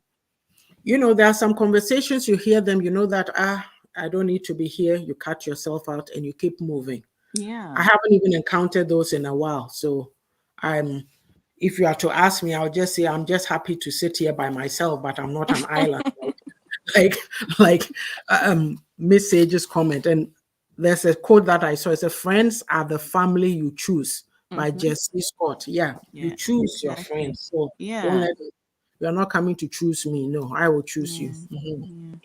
there are some conversations you hear them. You know that I don't need to be here. You cut yourself out and you keep moving. I Yeah. haven't even encountered those in a while. So I'm. If you are to ask me, I'll just say I'm just happy to sit here by myself, but I'm not an island. like like Miss Sage's comment. And there's a quote that I saw. It says, "Friends are the family you choose," by Mm-hmm. Jesse Scott. Yeah, you Yeah. choose your Exactly. friends. So don't Yeah. let it, you're not coming to choose me. No, I will choose you. Yeah. Mhm. Yeah.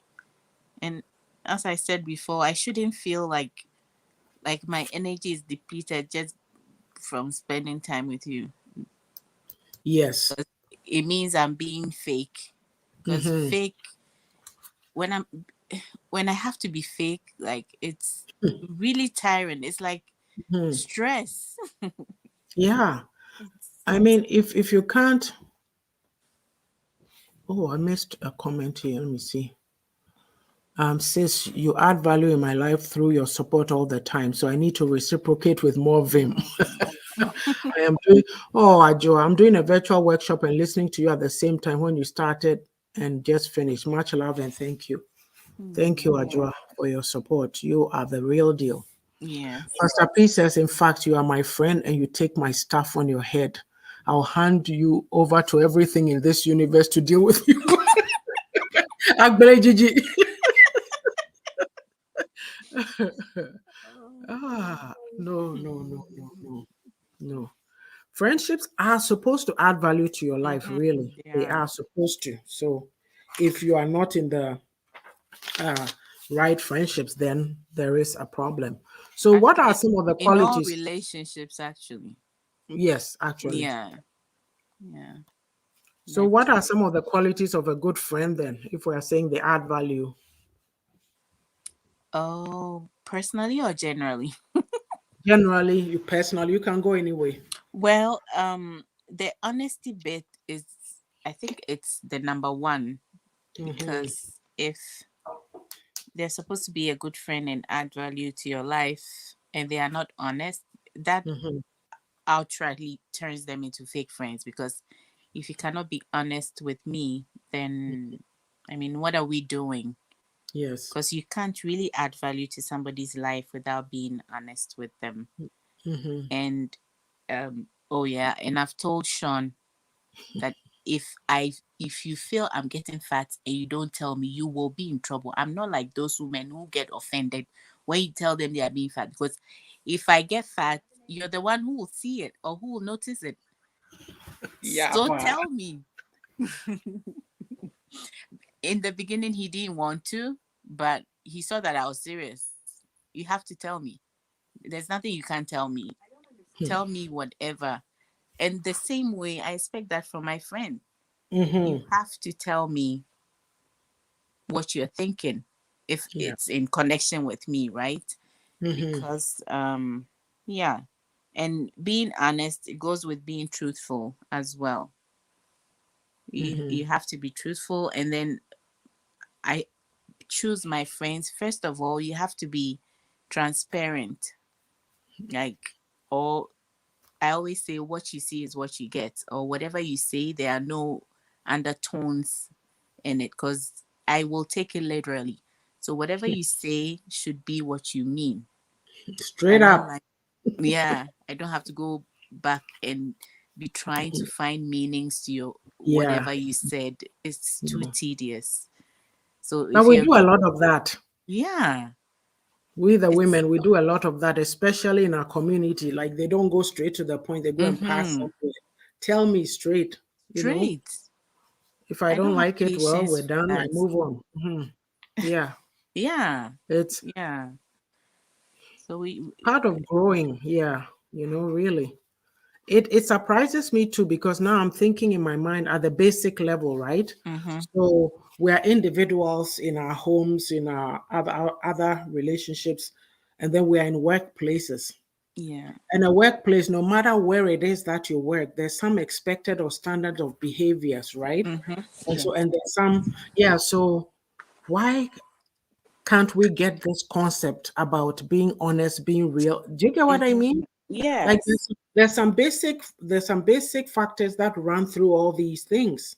And as I said before, I shouldn't feel like my energy is depleted just from spending time with you. Yes. It means I'm being fake. Because Hmm. fake, when I'm when I have to be fake, like it's really tiring. It's like Hmm. stress. Yeah. I It's mean, if you can't, oh, I missed a comment here. Let me see. Says you add value in my life through your support all the time, so I need to reciprocate with more vim. okay. I am doing, oh, Ajo, I'm doing a virtual workshop and listening to you at the same time when you started and just finished. Much love and thank you. Thank you, Hmm. Ajua, for your support. You are the real deal. Yes. Pastor P says, in fact, you are my friend and you take my stuff on your head. I'll hand you over to everything in this universe to deal with you. Agbele Gigi. No, no, no, no, no, no. Friendships are supposed to add value to your life, Mm-hmm. really. They Yeah. are supposed to. So if you are not in the uh, right friendships, then there is a problem. So, what are Actually, some of the in all qualities? relationships, actually. Yes, actually. Yeah. Yeah. So, But what are some of the qualities of a good friend then, if we are saying they add value? oh, personally or generally? Generally, you personally, you can go anyway. Well, the honesty bit is, I think it's the number one, Hmm. because if they're supposed to be a good friend and add value to your life and they are not honest, that Hmm. outrightly turns them into fake friends. Because if you cannot be honest with me, then I mean, what are we doing? Yes. Because you can't really add value to somebody's life without being honest with them. Hmm. And oh yeah, and I've told Sean that if you feel I'm getting fat and you don't tell me, you will be in trouble. I'm not like those women who get offended when you tell them they are being fat, because if I get fat, you're the one who will see it or who will notice it. Yeah. So tell me. in the beginning he didn't want to, but he saw that I was serious. You have to tell me. There's nothing you can't tell me. Tell me whatever. And the same way, I expect that from my friend. You Mm-hmm. have to tell me what you're thinking if Yeah. it's in connection with me, right? Mm-hmm. Because yeah, and being honest, it goes with being truthful as well. You Mm-hmm. have to be truthful, and then I choose my friends. First of all, you have to be transparent. Like, or I always say, what you see is what you get, or whatever you say, there are no undertones in it, because I will take it literally. So whatever you say should be what you mean. I Straight don't up. like, yeah, I don't have to go back and be trying to find meanings to your Yeah. whatever you said. It's too Yeah. tedious. So But if we you're, do a lot of that. yeah, We the it's, women, we do a lot of that, especially in our community. Like they don't go straight to the point, they go and pass mm-hmm, somewhere. Tell me straight, you know. straight. If I I don't don't have like it, well, we're patience for done. I that. move on. Yeah. Yeah, It's yeah. So we, part of growing. Yeah. Really. It surprises me too because now I'm thinking in my mind at the basic level, right? mm-hmm, So we are individuals in our homes, in our other relationships, and then we are in workplaces. yeah, In a workplace, no matter where it is that you work, there's some expected or standard of behaviors, right? mm-hmm, And yeah, so, and there's some, yeah. So why can't we get this concept about being honest, being real? Do you get what I mm-hmm, mean? Like yes, there's some basic factors that run through all these things.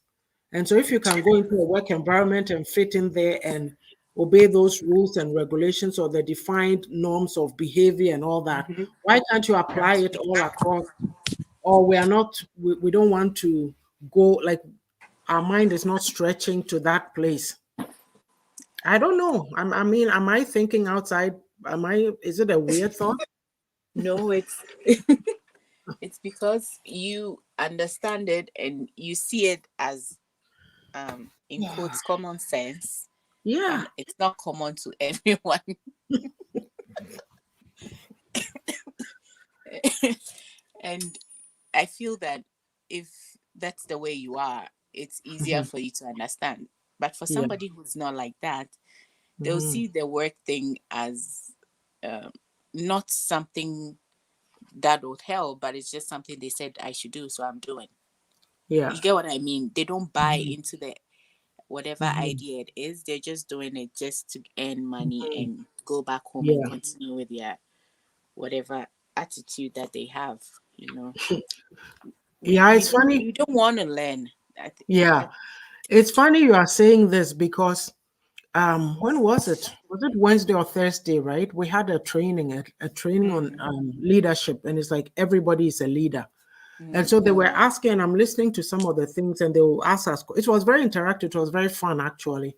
And so if you can go into a work environment and fit in there and obey those rules and regulations or the defined norms of behavior and all that, mm-hmm, why can't you apply it all across? Or we don't want to go, like our mind is not stretching to that place. I don't know. I mean, am I thinking outside? Is it a weird thought? no, it's it's because you understand it and you see it as in Yeah. quotes common sense, Yeah. and it's not common to everyone. And I feel that if that's the way you are, it's easier Mhm. for you to understand. But for Yeah. somebody who's not like that, they'll Mhm. see the work thing as um, not something that would help, but it's just something they said I should do, so I'm doing. Yeah. You get what I mean? They don't buy Mhm. into the whatever Mhm. idea it is. They're just doing it just to earn money Mhm. and go back home and Yeah. continue with their whatever attitude that they have. You know, we Yeah, we it's don't funny. we don't want to learn. Yeah. It's funny you are saying this because when was it? Was it Wednesday or Thursday, right? We had a training on Mm, leadership, and it's like everybody is a leader. And mm, so they were asking, and I'm listening to some of the things, and they will ask us. It was very interactive. It was very fun, actually.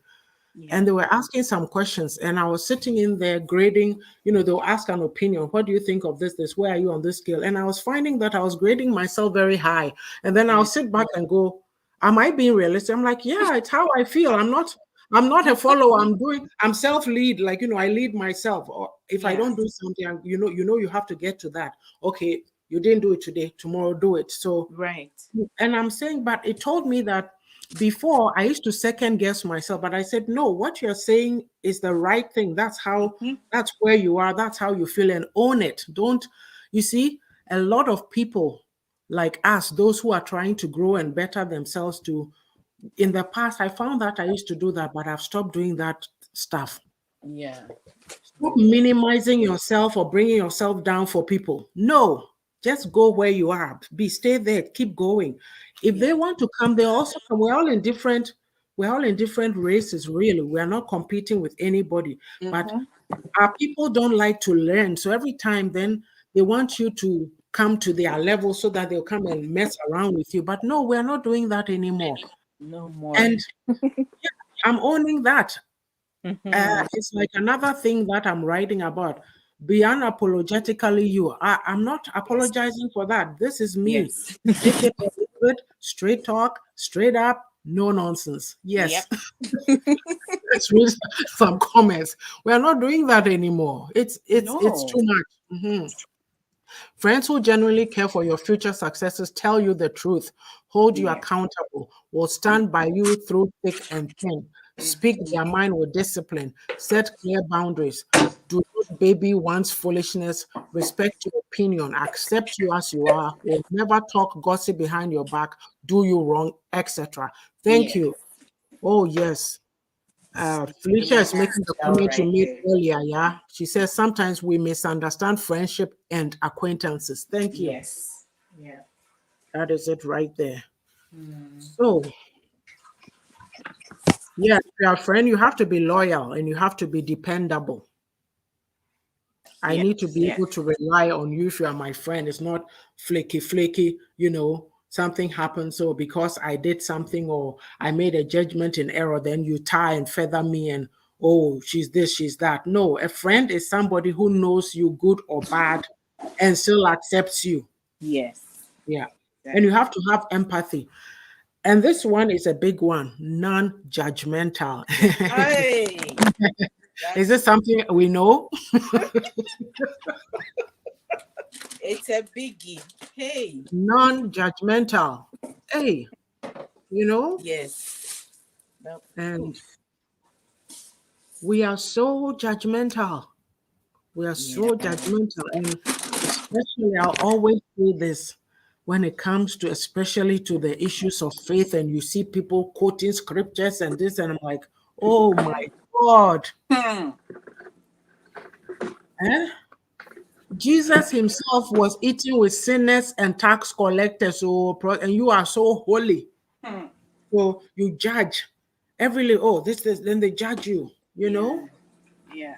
yeah. And they were asking some questions, and I was sitting in there grading. They'll ask an opinion. What do you think of this? Where are you on this scale? And I was finding that I was grading myself very high. And then I'll Yeah. sit back and go, am I being realistic? I'm like, yeah, it's how I feel. I'm not a follower. I'm self-lead. Like, I lead myself. Or if I Yeah. don't do something, you have to get to that. Okay, you didn't do it today, tomorrow do it. So, Right. and I'm saying, but it told me that before I used to second guess myself, but I said, no, what you're saying is the right thing. Mm-hmm. That's where you are, that's how you feel, and own it. Don't, you see, a lot of people like us, those who are trying to grow and better themselves in the past, I found that I used to do that, but I've stopped doing that stuff. Yeah. Stop minimizing yourself or bringing yourself down for people. No, just go where you are. Stay there. Keep going. If they Yeah. want to come, they also come. We're all in different races, really. We are not competing with anybody. But Mm-hmm. our people don't like to learn. So every time then they want you to come to their level so that they'll come and mess around with you. But no, we're not doing that anymore. No more. And I'm owning that. Mm-hmm. It's like another thing that I'm writing about. Be unapologetically you. I'm not Yes. apologizing for that. This is me. Yes. Take it or leave it. Straight talk, straight up. No nonsense. Yes. Yep. Let's read some comments. We are not doing that anymore. It's too No. much. Friends who genuinely care for your future successes tell you the truth, hold you Yeah. accountable, will stand by you through thick and thin, speak their mind with discipline, set clear boundaries, do not baby one's foolishness, respect your opinion, accept you as you are, will never talk gossip behind your back, do you wrong, etc. Thank Yeah. you. Oh, yes. In Felicia a is making the nutshell, comment you right made there. earlier. Yeah. She says sometimes we misunderstand friendship and acquaintances. Thank you. Yes. Yeah. That is it right there. Mm. So, yeah, if you're a friend, you have to be loyal and you have to be dependable. I Yeah. need to be Yeah. able to rely on you if you are my friend. It's not flaky, something happens. So because I did something or I made a judgment in error, then you tie and feather me and, oh, she's this, she's that. No, a friend is somebody who knows you good or bad and still accepts you. Yes. Yeah. And you Exactly. have to have empathy. And this one is a big one, non-judgmental. Hey, Is that's this something we know? it's a biggie. Hey. Non-judgmental. Hey, you know, Yes. No. and we are so judgmental. We are Yeah. so judgmental. And especially, I'll always say this when it comes to, especially to the issues of faith, and you see people quoting scriptures and this, and I'm like, oh my God. Hmm. Eh? Jesus himself was eating with sinners and tax collectors, and you are so holy. Hmm. So you judge every little, oh, this, then they judge you, you Yeah. know? Yeah.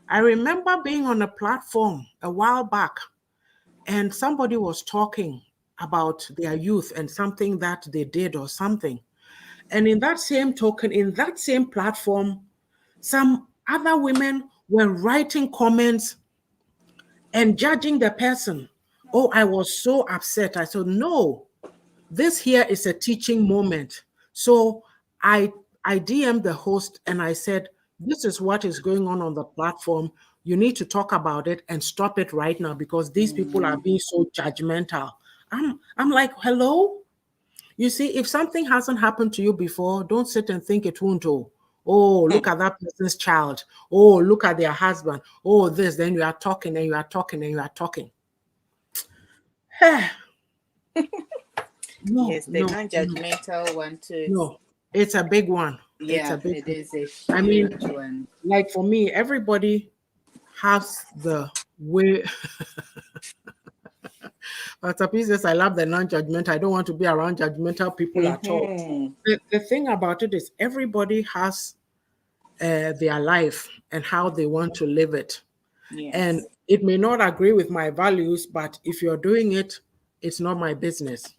I remember being on a platform a while back and somebody was talking about their youth and something that they did or something. And in that same token, in that same platform, some other women were writing comments and judging the person. Oh, I was so upset. I said, no, this here is a teaching moment. So I I DM'd the host and I said, this is what is going on the platform. You need to talk about it and stop it right now because these people are Mm. being so judgmental. I'm like, hello? You see, if something hasn't happened to you before, don't sit and think it won't. Oh, look at that person's child. Oh, look at their husband. Oh, this. Then you are talking and you are talking and you are talking. No, Yes, the no, no. non-judgmental one too. No, it's a big one. It's a Yeah, big it one. is a I mean, huge one. like for me, everybody has the way. But says, I love the non-judgmental. I don't want to be around judgmental people at all. Mm-hmm. The thing about it is everybody has their life and how they want to live it. And Yes. it may not agree with my values, but if you're doing it, it's not my business.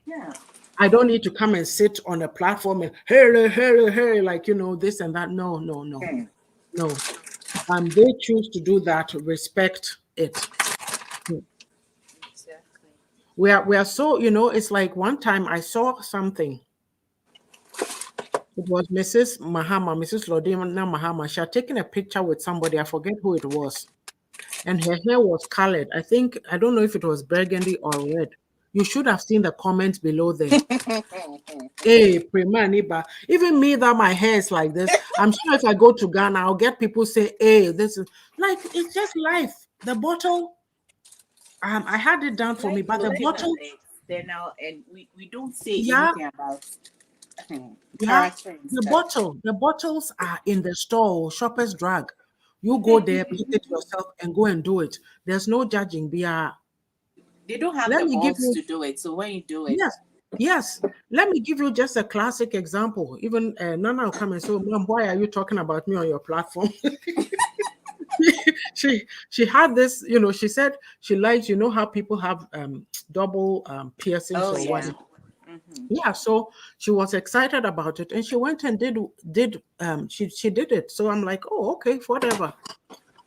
Yeah. I don't need to come and sit on a platform and hey, hey, hey, like this and that. No, no, no, Hmm. no. They choose to do that. Respect it. Exactly. We are so it's like one time I saw something. It was Mrs. Lodina Mahama. She had taken a picture with somebody. I forget who it was, and her hair was colored. I don't know if it was burgundy or red. You should have seen the comments below there. Hey, Prima Niba. Even me that my hair is like this, I'm sure if I go to Ghana, I'll get people say, hey, this is like it's just life. The bottle, I had it down for me, Life but the goes on bottle, there now, and we don't say yeah, anything about yeah, character and the stuff. bottle, the bottles are in the store, Shoppers Drug. You go there, pick it yourself, and go and do it. There's no judging. They don't have Let the me give balls you, to do it. So when you do it, yes, yes. Let me give you just a classic example. Even Nana will come and say, Mom, why are you talking about me on your platform? she had this, she said she likes, how people have double piercings oh or what. yeah. Mm-hmm. Yeah, so she was excited about it and she went and she did it. So I'm like, oh, okay, whatever.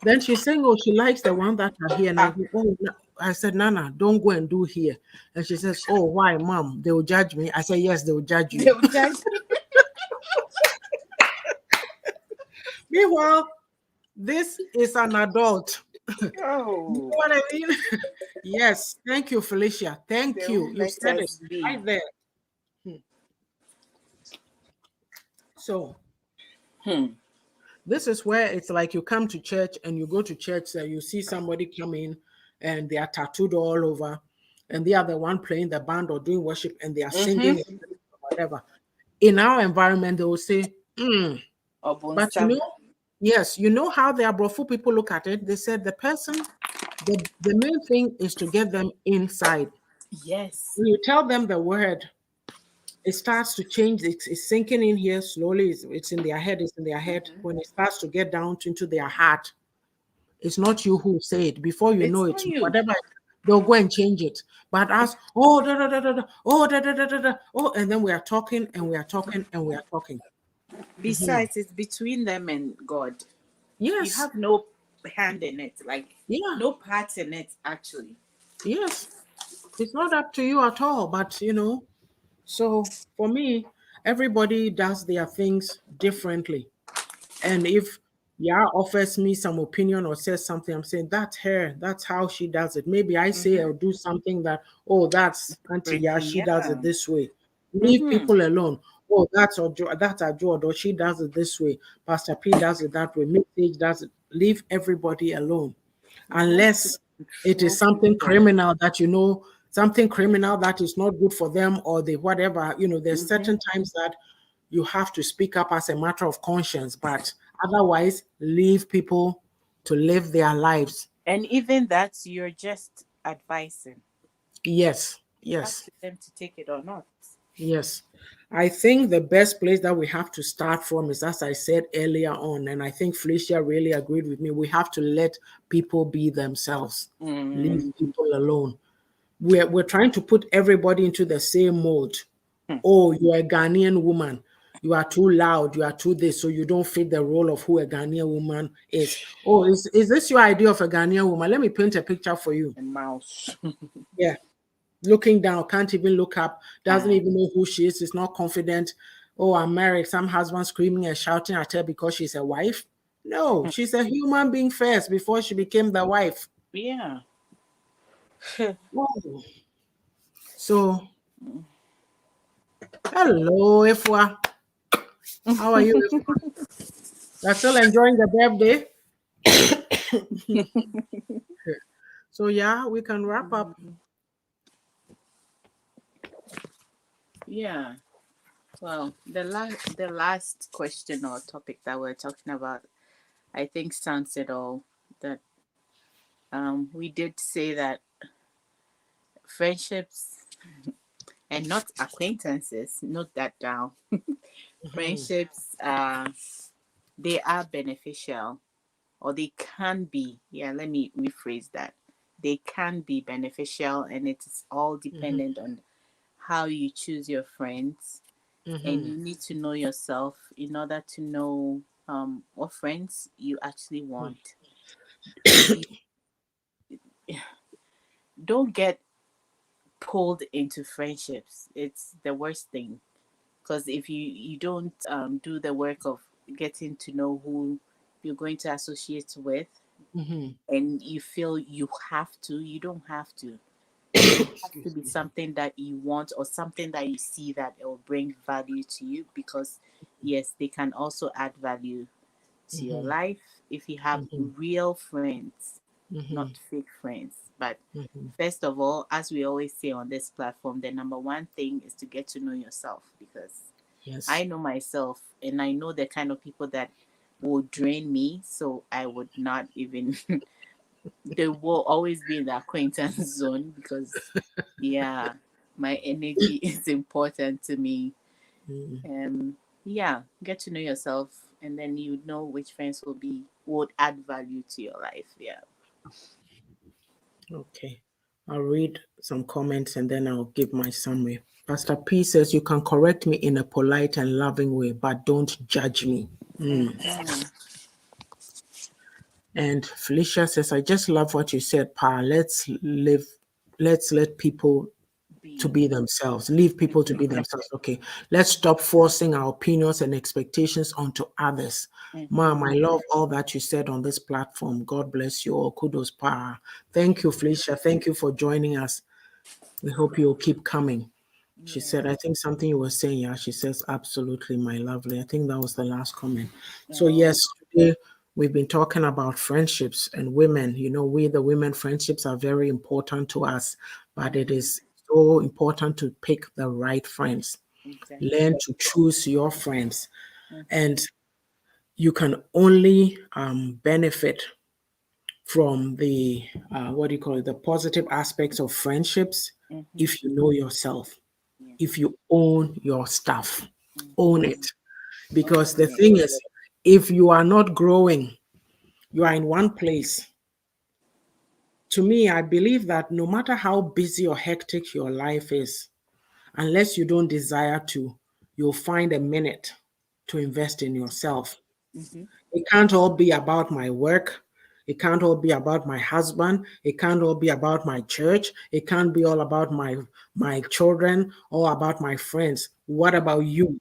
Then she's saying, oh, she likes the one that are here. And I go, oh, no. I said, Nana, don't go and do here. And she says, oh, why, Mom? They will judge me. I said, yes, they will judge you. They will judge me. Meanwhile, this is an adult. You know Oh, what I mean? Yes. Thank you, Felicia. Thank they you. won't You let said it us be. right there. So this is where it's like you come to church and you go to church and you see somebody come in and they are tattooed all over and they are the one playing the band or doing worship and they are singing or whatever. In our environment, they will say, but you know, yes, you know how the Abrofu people look at it. They said the main thing is to get them inside. Yes. When you tell them the word, it starts to change. It's sinking in here slowly. It's in their head. It's in their head. When it starts to get down into their heart, it's not you who say it. Before you know It's it, not you. whatever, they'll go and change it. But us, oh, da, da, da, da, da, oh, da, da, da, da, da, oh, and then we are talking and we are talking and we are talking. Besides, it's between them and God. You Yes, have no hand in it, like yeah, no part in it, actually. yes. It's not up to you at all. But so for me, everybody does their things differently. And if offers me some opinion or says something, I'm saying that's her, that's how she does it. Maybe I say or do something that, oh, that's Auntie Ya, she does Yeah. it this way. Leave people alone. Oh, that's a Joe, or she does it this way. Pastor P does it that way. Message does it. Leave everybody alone. You want to Unless it control is something people. criminal that something criminal that is not good for them or they whatever, there's certain times that you have to speak up as a matter of conscience, but otherwise leave people to live their lives. And even that, you're just advising. Yes, It's up yes, to them to take it or not. yes. I think the best place that we have to start from is, as I said earlier on, and I think Felicia really agreed with me, we have to let people be themselves. Leave people alone. We're trying to put everybody into the same mode. Oh, you're a Ghanaian woman. You are too loud. You are too this, so you don't fit the role of who a Ghanaian woman is. Oh, is this your idea of a Ghanaian woman? Let me paint a picture for you. A mouse. Yeah, looking down, can't even look up, doesn't even know who she is not confident. Oh, I'm married. Some husband screaming and shouting at her because she's a wife. No, she's a human being first before she became the wife. Yeah. Oh. So, hello, Efwa. How are you, Efwa? You're still enjoying the birthday? So yeah, we can wrap up. Yeah. Well, the last question or topic that we're talking about, I think sounds it all. That we did say that friendships and not acquaintances, note that down. Friendships, they are beneficial, or they can be. Yeah, let me rephrase that. They can be beneficial, and it is all dependent on how you choose your friends. And you need to know yourself in order to know what friends you actually want. You don't get pulled into friendships. It's the worst thing, because if you don't do the work of getting to know who you're going to associate with, and you feel you don't have to. It has to Excuse be me. something that you want, or something that you see that it will bring value to you, because yes, they can also add value to your life if you have real friends, not fake friends. But first of all, as we always say on this platform, the number one thing is to get to know yourself, because Yes. I know myself and I know the kind of people that will drain me. So I would not even, they will always be in the acquaintance zone, because, yeah, my energy is important to me. Yeah, get to know yourself, and then you know which friends would add value to your life. Yeah. Okay. I'll read some comments and then I'll give my summary. Pastor P says you can correct me in a polite and loving way, but don't judge me. And Felicia says, I just love what you said, Pa. Let's let people to Be. be themselves. Leave people to be themselves. Okay. Let's stop forcing our opinions and expectations onto others. Mm-hmm. Mom, I love all that you said on this platform. God bless you all. Kudos, Pa. Thank you, Felicia. Thank you for joining us. We hope you'll keep coming. She Yeah. said, I think something you were saying, yeah. She says, absolutely, my lovely. I think that was the last comment. So, Oh. yes, today we've been talking about friendships and women. You know, we, the women, friendships are very important to us, but it Mm-hmm. is so important to pick the right friends. Exactly. Learn to choose your friends. Mm-hmm. And you can only benefit from the, what do you call it, the positive aspects of friendships Mm-hmm. if you know yourself, Yeah. if you own your stuff, own Mm-hmm. it. Because the Yeah. thing is, if you are not growing, you are in one place. To me, I believe that no matter how busy or hectic your life is, unless you don't desire to, you'll find a minute to invest in yourself. Mm-hmm. It can't all be about my work. It can't all be about my husband. It can't all be about my church. It can't be all about my children or about my friends. What about you?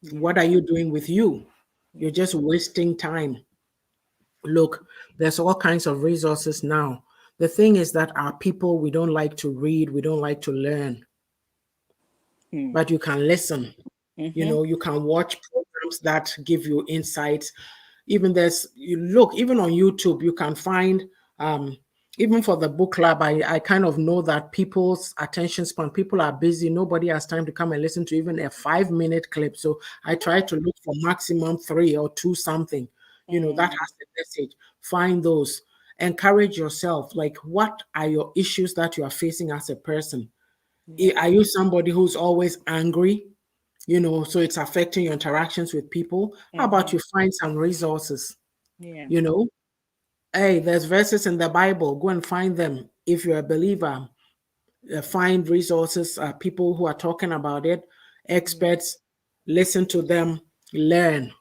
Yeah. What are you doing with you? You're Yeah. just wasting time. Look, there's all kinds of resources now. The thing is that our people, we don't like to read, we don't like to learn, Mm. but you can listen. You Mm-hmm. know, you can watch programs that give you insights. Even there's, you look, even on YouTube, you can find, um, even for the book club, I kind of know that people's attention span, people are busy. Nobody has time to come and listen to even a 5-minute clip. So I try to look for maximum 3 or 2 something, you know, that Mm. has the message. Find those. Encourage yourself. Like, what are your issues that you are facing as a person? Yeah. Are you somebody who's always angry? You know, so it's affecting your interactions with people. How about Mm-hmm. you find some resources? Yeah. You know, hey, there's verses in the Bible. Go and find them. If you're a believer, find resources, people who are talking about it, Yeah. experts, listen to them, learn.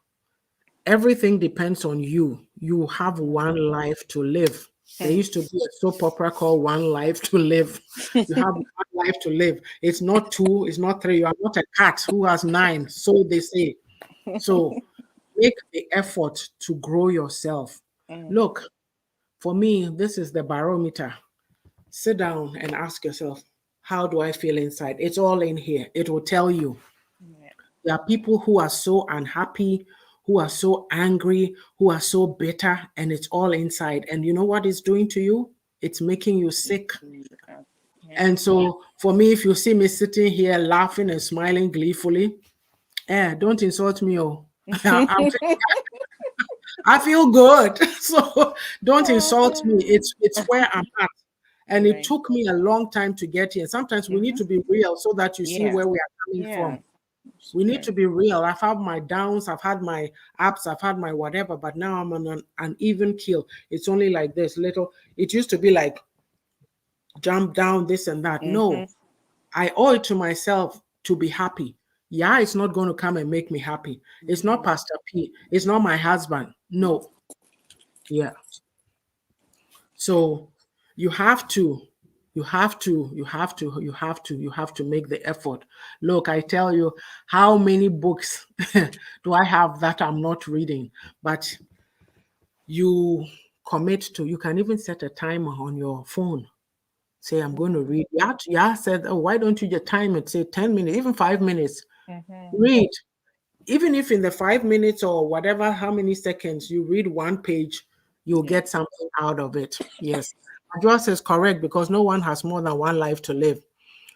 Everything depends on you. You have one life to live. There Mm. used to be a soap opera called One Life to Live. You have one life to live. It's not 2, it's not 3. You are not a cat who has 9, so they say. So make the effort to grow yourself. Mm. Look, for me, this is the barometer. Sit down and ask yourself, how do I feel inside? It's all in here. It will tell you. Yeah. There are people who are so unhappy, who are so angry, who are so bitter, and it's all inside. And you know what it's doing to you? It's making you sick. Yeah. Yeah. And so, for me, if you see me sitting here laughing and smiling gleefully, don't insult me. Oh, I feel good. So don't insult me. It's where I'm at. And it Right. took me a long time to get here. Sometimes we need Mm-hmm. to be real so that you see Yeah. where we are coming Yeah. from. It's We need true. to be real. I've had my downs, I've had my ups, I've had my whatever, but now I'm on an even keel. It's only like this little. It used to be like jump down, this and that. Mm-hmm. No, I owe it to myself to be happy. Yeah, it's not going to come and make me happy. It's not Mm-hmm. Pastor P. It's not my husband. No. Yeah. So you have to, you have to make the effort. Look, I tell you, how many books do I have that I'm not reading? But you commit to, you can even set a timer on your phone. Say, I'm going to read. Yeah, yeah, said, oh, why don't you just time it? Say 10 minutes, even 5 minutes. Mm-hmm. Read. Even if in the 5 minutes or whatever, how many seconds you read one page, you'll Yeah. get something out of it. Yes. Adjoa says correct because no one has more than one life to live.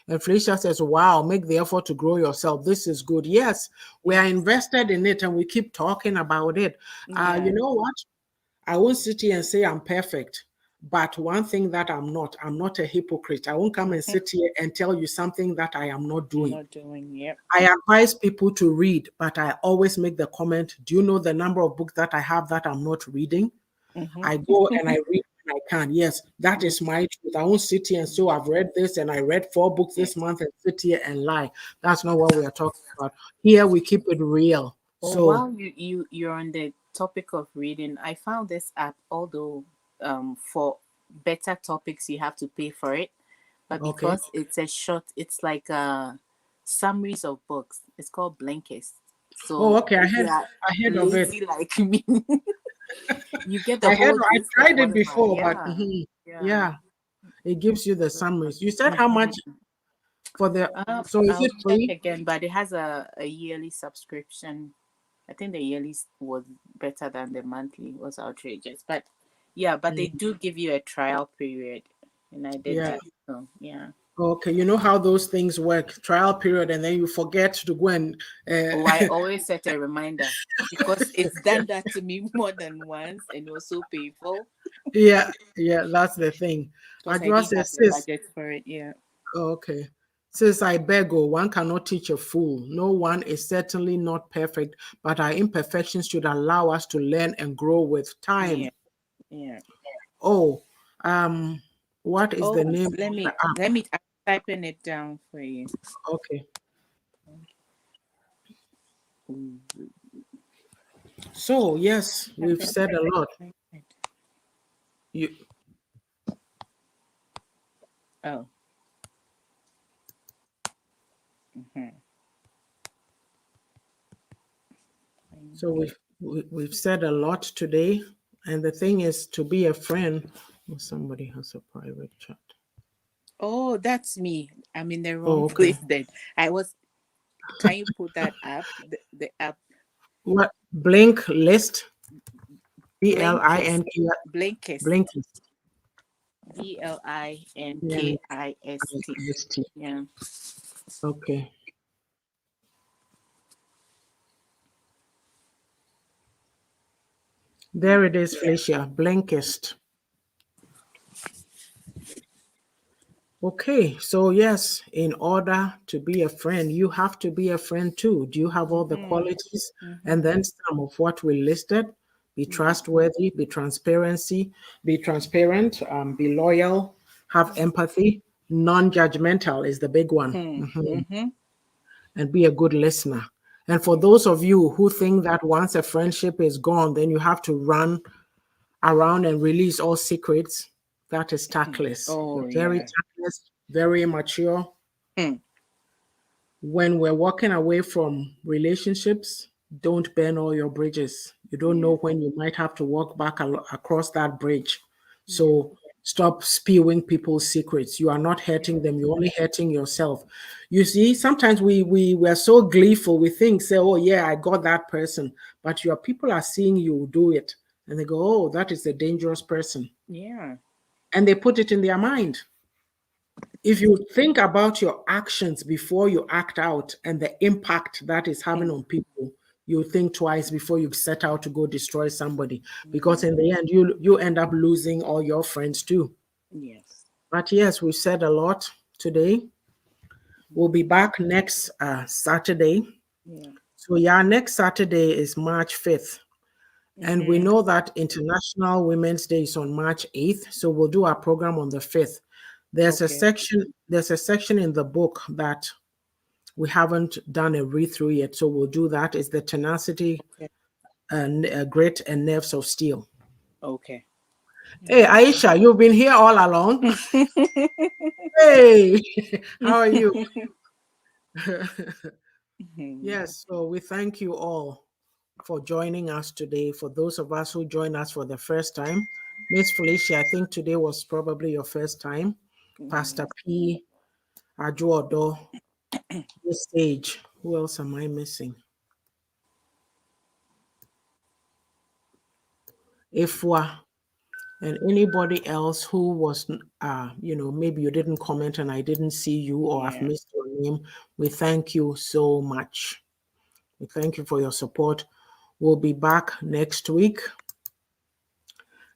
And Felicia says, wow, make the effort to grow yourself. This is good. Yes, we are Yes. invested in it and we keep talking about it. Yeah. You know what? I won't sit here and say I'm perfect. But one thing that I'm not a hypocrite. I won't come and Mm-hmm. sit here and tell you something that I am not I'm doing. not doing. Yep. I advise people to read, but I always make the comment, do you know the number of books that I have that I'm not reading? Mm-hmm. I go and I read when I can. Yes, that is my truth. I won't sit here and say, I've read this and I read 4 books Yeah. this month and sit here and lie. That's not what we are talking about. Here we keep it real. Or So while you're on the topic of reading, I found this app, although for better topics you have to pay for it, but Okay. because it's a short, it's like summaries of books. It's called Blinkist. Oh, So okay. if you are I heard of it. lazy like me, you get the I heard. whole I gist of tried it whatever. before, but Yeah, yeah. yeah, it gives you the summaries. You said how much Mm-hmm. for the? So is I'll it check free? again, but it has a yearly subscription. I think the yearly was better than the monthly. It was outrageous, but yeah, but they Mm, do give you a trial period, and I did yeah. that. So yeah. Okay. You know how those things work. Trial period, and then you forget to go and. Oh, I Uh, always set a reminder because it's done that to me more than once, and it was so painful yeah. Yeah. That's the thing. because I Ajua didn't have says, the sis. budget for it. Yeah. Okay. Says, I beg, oh, one cannot teach a fool. No one is certainly not perfect, but our imperfections should allow us to learn and grow with Yeah. time. Yeah. Oh, um, what is the Oh, name let of the me app? let me. I'm typing it down for you. Okay. Mm, So, yes, we've haven't said a lot. typed it. You, Oh. Mm-hmm. so we've said a lot today. And the thing is to be a friend. Oh, somebody has a private chat. Oh, that's me. I'm in the wrong Oh, okay. place then. I was. Can you put that up? The app What? Blink list? Blinkist. Blink. Blinkist. Blinkist. Blinkist. N-I-S-T. Yeah. Okay. There it is, Felicia. Blinkist. Okay, so yes, in order to be a friend, you have to be a friend too. Do you have all the Mm-hmm. qualities? And Mm-hmm. then some of what we listed: be Yeah. trustworthy, be transparent, be loyal, have empathy, non-judgmental is the big one, Mm-hmm. and be a good listener. And for Yeah. those of you who think that once a friendship is gone, then you have to run around and release all secrets, that is tactless. Oh You're very yeah. tactless, very immature. Hmm. When we're walking away from relationships, don't burn all your bridges. You don't Yeah. know when you might have to walk back across that bridge. Yeah. So stop spewing people's secrets. You are not hurting Yeah. them, you're only hurting yourself. You see, sometimes we're so gleeful, we think, say, oh yeah, I got that person. But your people are seeing you do it. And they go, oh, that is a dangerous person. Yeah. And they put it in their mind. If you think about your actions before you act out and the impact that is having Hmm. on people, you think twice before you set out to go destroy somebody, because Yeah. in the end you end up losing all your friends too. Yes. But yes, we've said a lot today. We'll be back next Saturday. Yeah. So yeah, next Saturday is March 5th. And we Mm-hmm. know that International Women's Day is on March 8th. So we'll do our program on the 5th. Okay. There's a section in the book that we haven't done a read through yet, so we'll do that. It's the tenacity Okay. and grit and nerves of steel. Okay. Hey, Aisha, you've been here all along. Hey, how are you? Yes, so we thank you all for joining us today. For those of us who joined us for the first time, Miss Felicia, I think today was probably your first time. Pastor Yes. P, Ajuodo, this stage. Who else am I missing? Ifwa, and anybody else who was, maybe you didn't comment and I didn't see you or I've Yeah. missed your name. We thank you so much. We thank you for your support. We'll be back next week.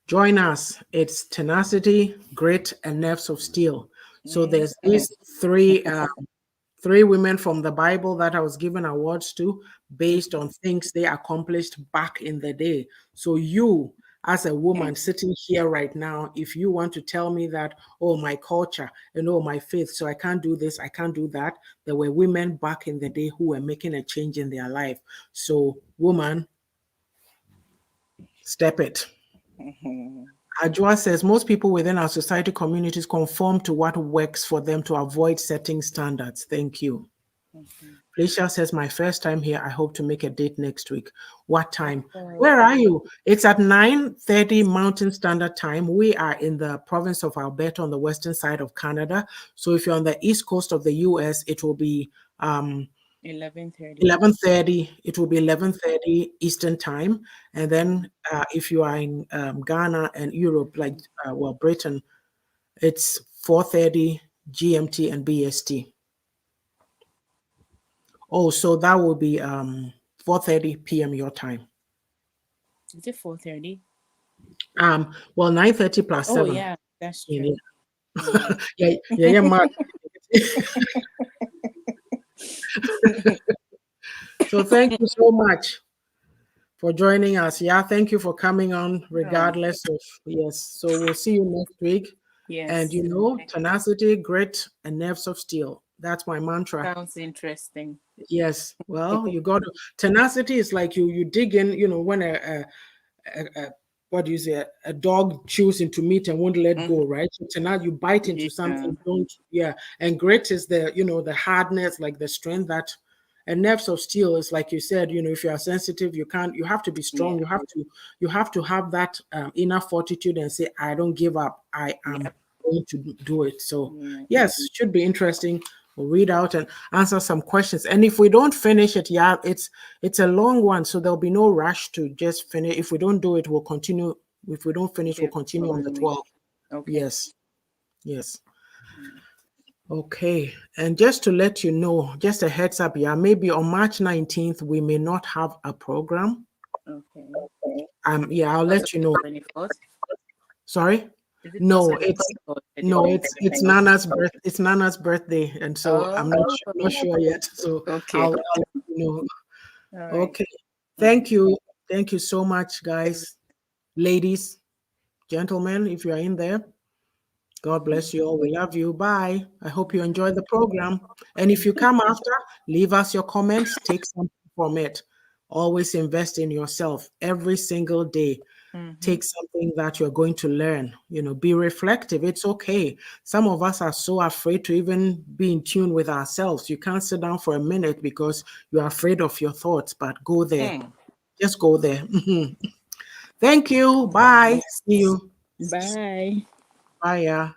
Join us. It's tenacity, grit, and nerves of steel. So Mm. there's these three women from the Bible that I was given awards to based on things they accomplished back in the day. So you, as a woman sitting here right now, if you want to tell me that, oh, my culture and oh, my faith, so I can't do this, I can't do that, there were women back in the day who were making a change in their life. So woman, Step it. Mhm. Ajua says most people within our society communities conform to what works for them to avoid setting standards. Thank you. Mhm. Felicia says, my first time here. I hope to make a date next week. What time? Oh, Where are you? It's at 9:30 Mountain Standard Time. We are in the province of Alberta on the western side of Canada. So if you're on the east coast of the US, it will be 11:30. 11:30. It will be 11:30 Eastern Time. And then if you are in Ghana and Europe, like, Britain, it's 4:30 GMT and BST. Oh, so that will be 4:30 p.m. your time. Is it 4:30? Well, 9:30 plus Oh 7. yeah, that's Yeah, true. Yeah. yeah, yeah, yeah, Mark. So thank you so much for joining us. Yeah, thank you for coming on, Oh, regardless of, yes. So we'll see you next week. And yes. tenacity, grit, and nerves of steel. That's my mantra. Sounds interesting. Yes. Well, you got to, tenacity is like you dig in, when a what do you say, a dog chews into meat and won't let Mhm. go, right? So tonight you bite into Yeah. something, don't, yeah. And grit is the hardness, like the strength that, and nerves of steel is like you said, if you are sensitive, you have to be strong. Yeah. You have to have that inner fortitude and say, I don't give up. I am Yep. going to do it. So Yeah. yes, should be interesting. We'll read out and answer some questions. And if we don't finish it, yeah, it's a long one, so there'll be no rush to just finish. If we don't do it, we'll continue. If we don't finish, we'll The continue on the following week. 12th. Okay. Yes, yes. Okay. And just to let you know, just a heads up, yeah, maybe on March 19th, we may not have a program. Okay. Yeah, I'll Because let of you the know. 24th? Sorry? Is it because No, of the it's 24th no, celebrating? it's Nana's birthday, and so I'm not Oh, not sure yet. So okay. I'll let you know. All right. Okay. Thank Mhm. you. Thank you so much, guys, ladies, gentlemen, if you are in there. God Mhm. bless you all. We love you. Bye. I hope you enjoy the program. And if you come after, leave us your comments, take something from it. Always invest in yourself every single day. Mhm. Take something that you're going to learn. Be reflective. It's okay. Some of us are so afraid to even be in tune with ourselves. You can't sit down for a minute because you're afraid of your thoughts, but go there. Hmm. Just go there. Thank you. Bye. See you. Bye. Bye. Yeah.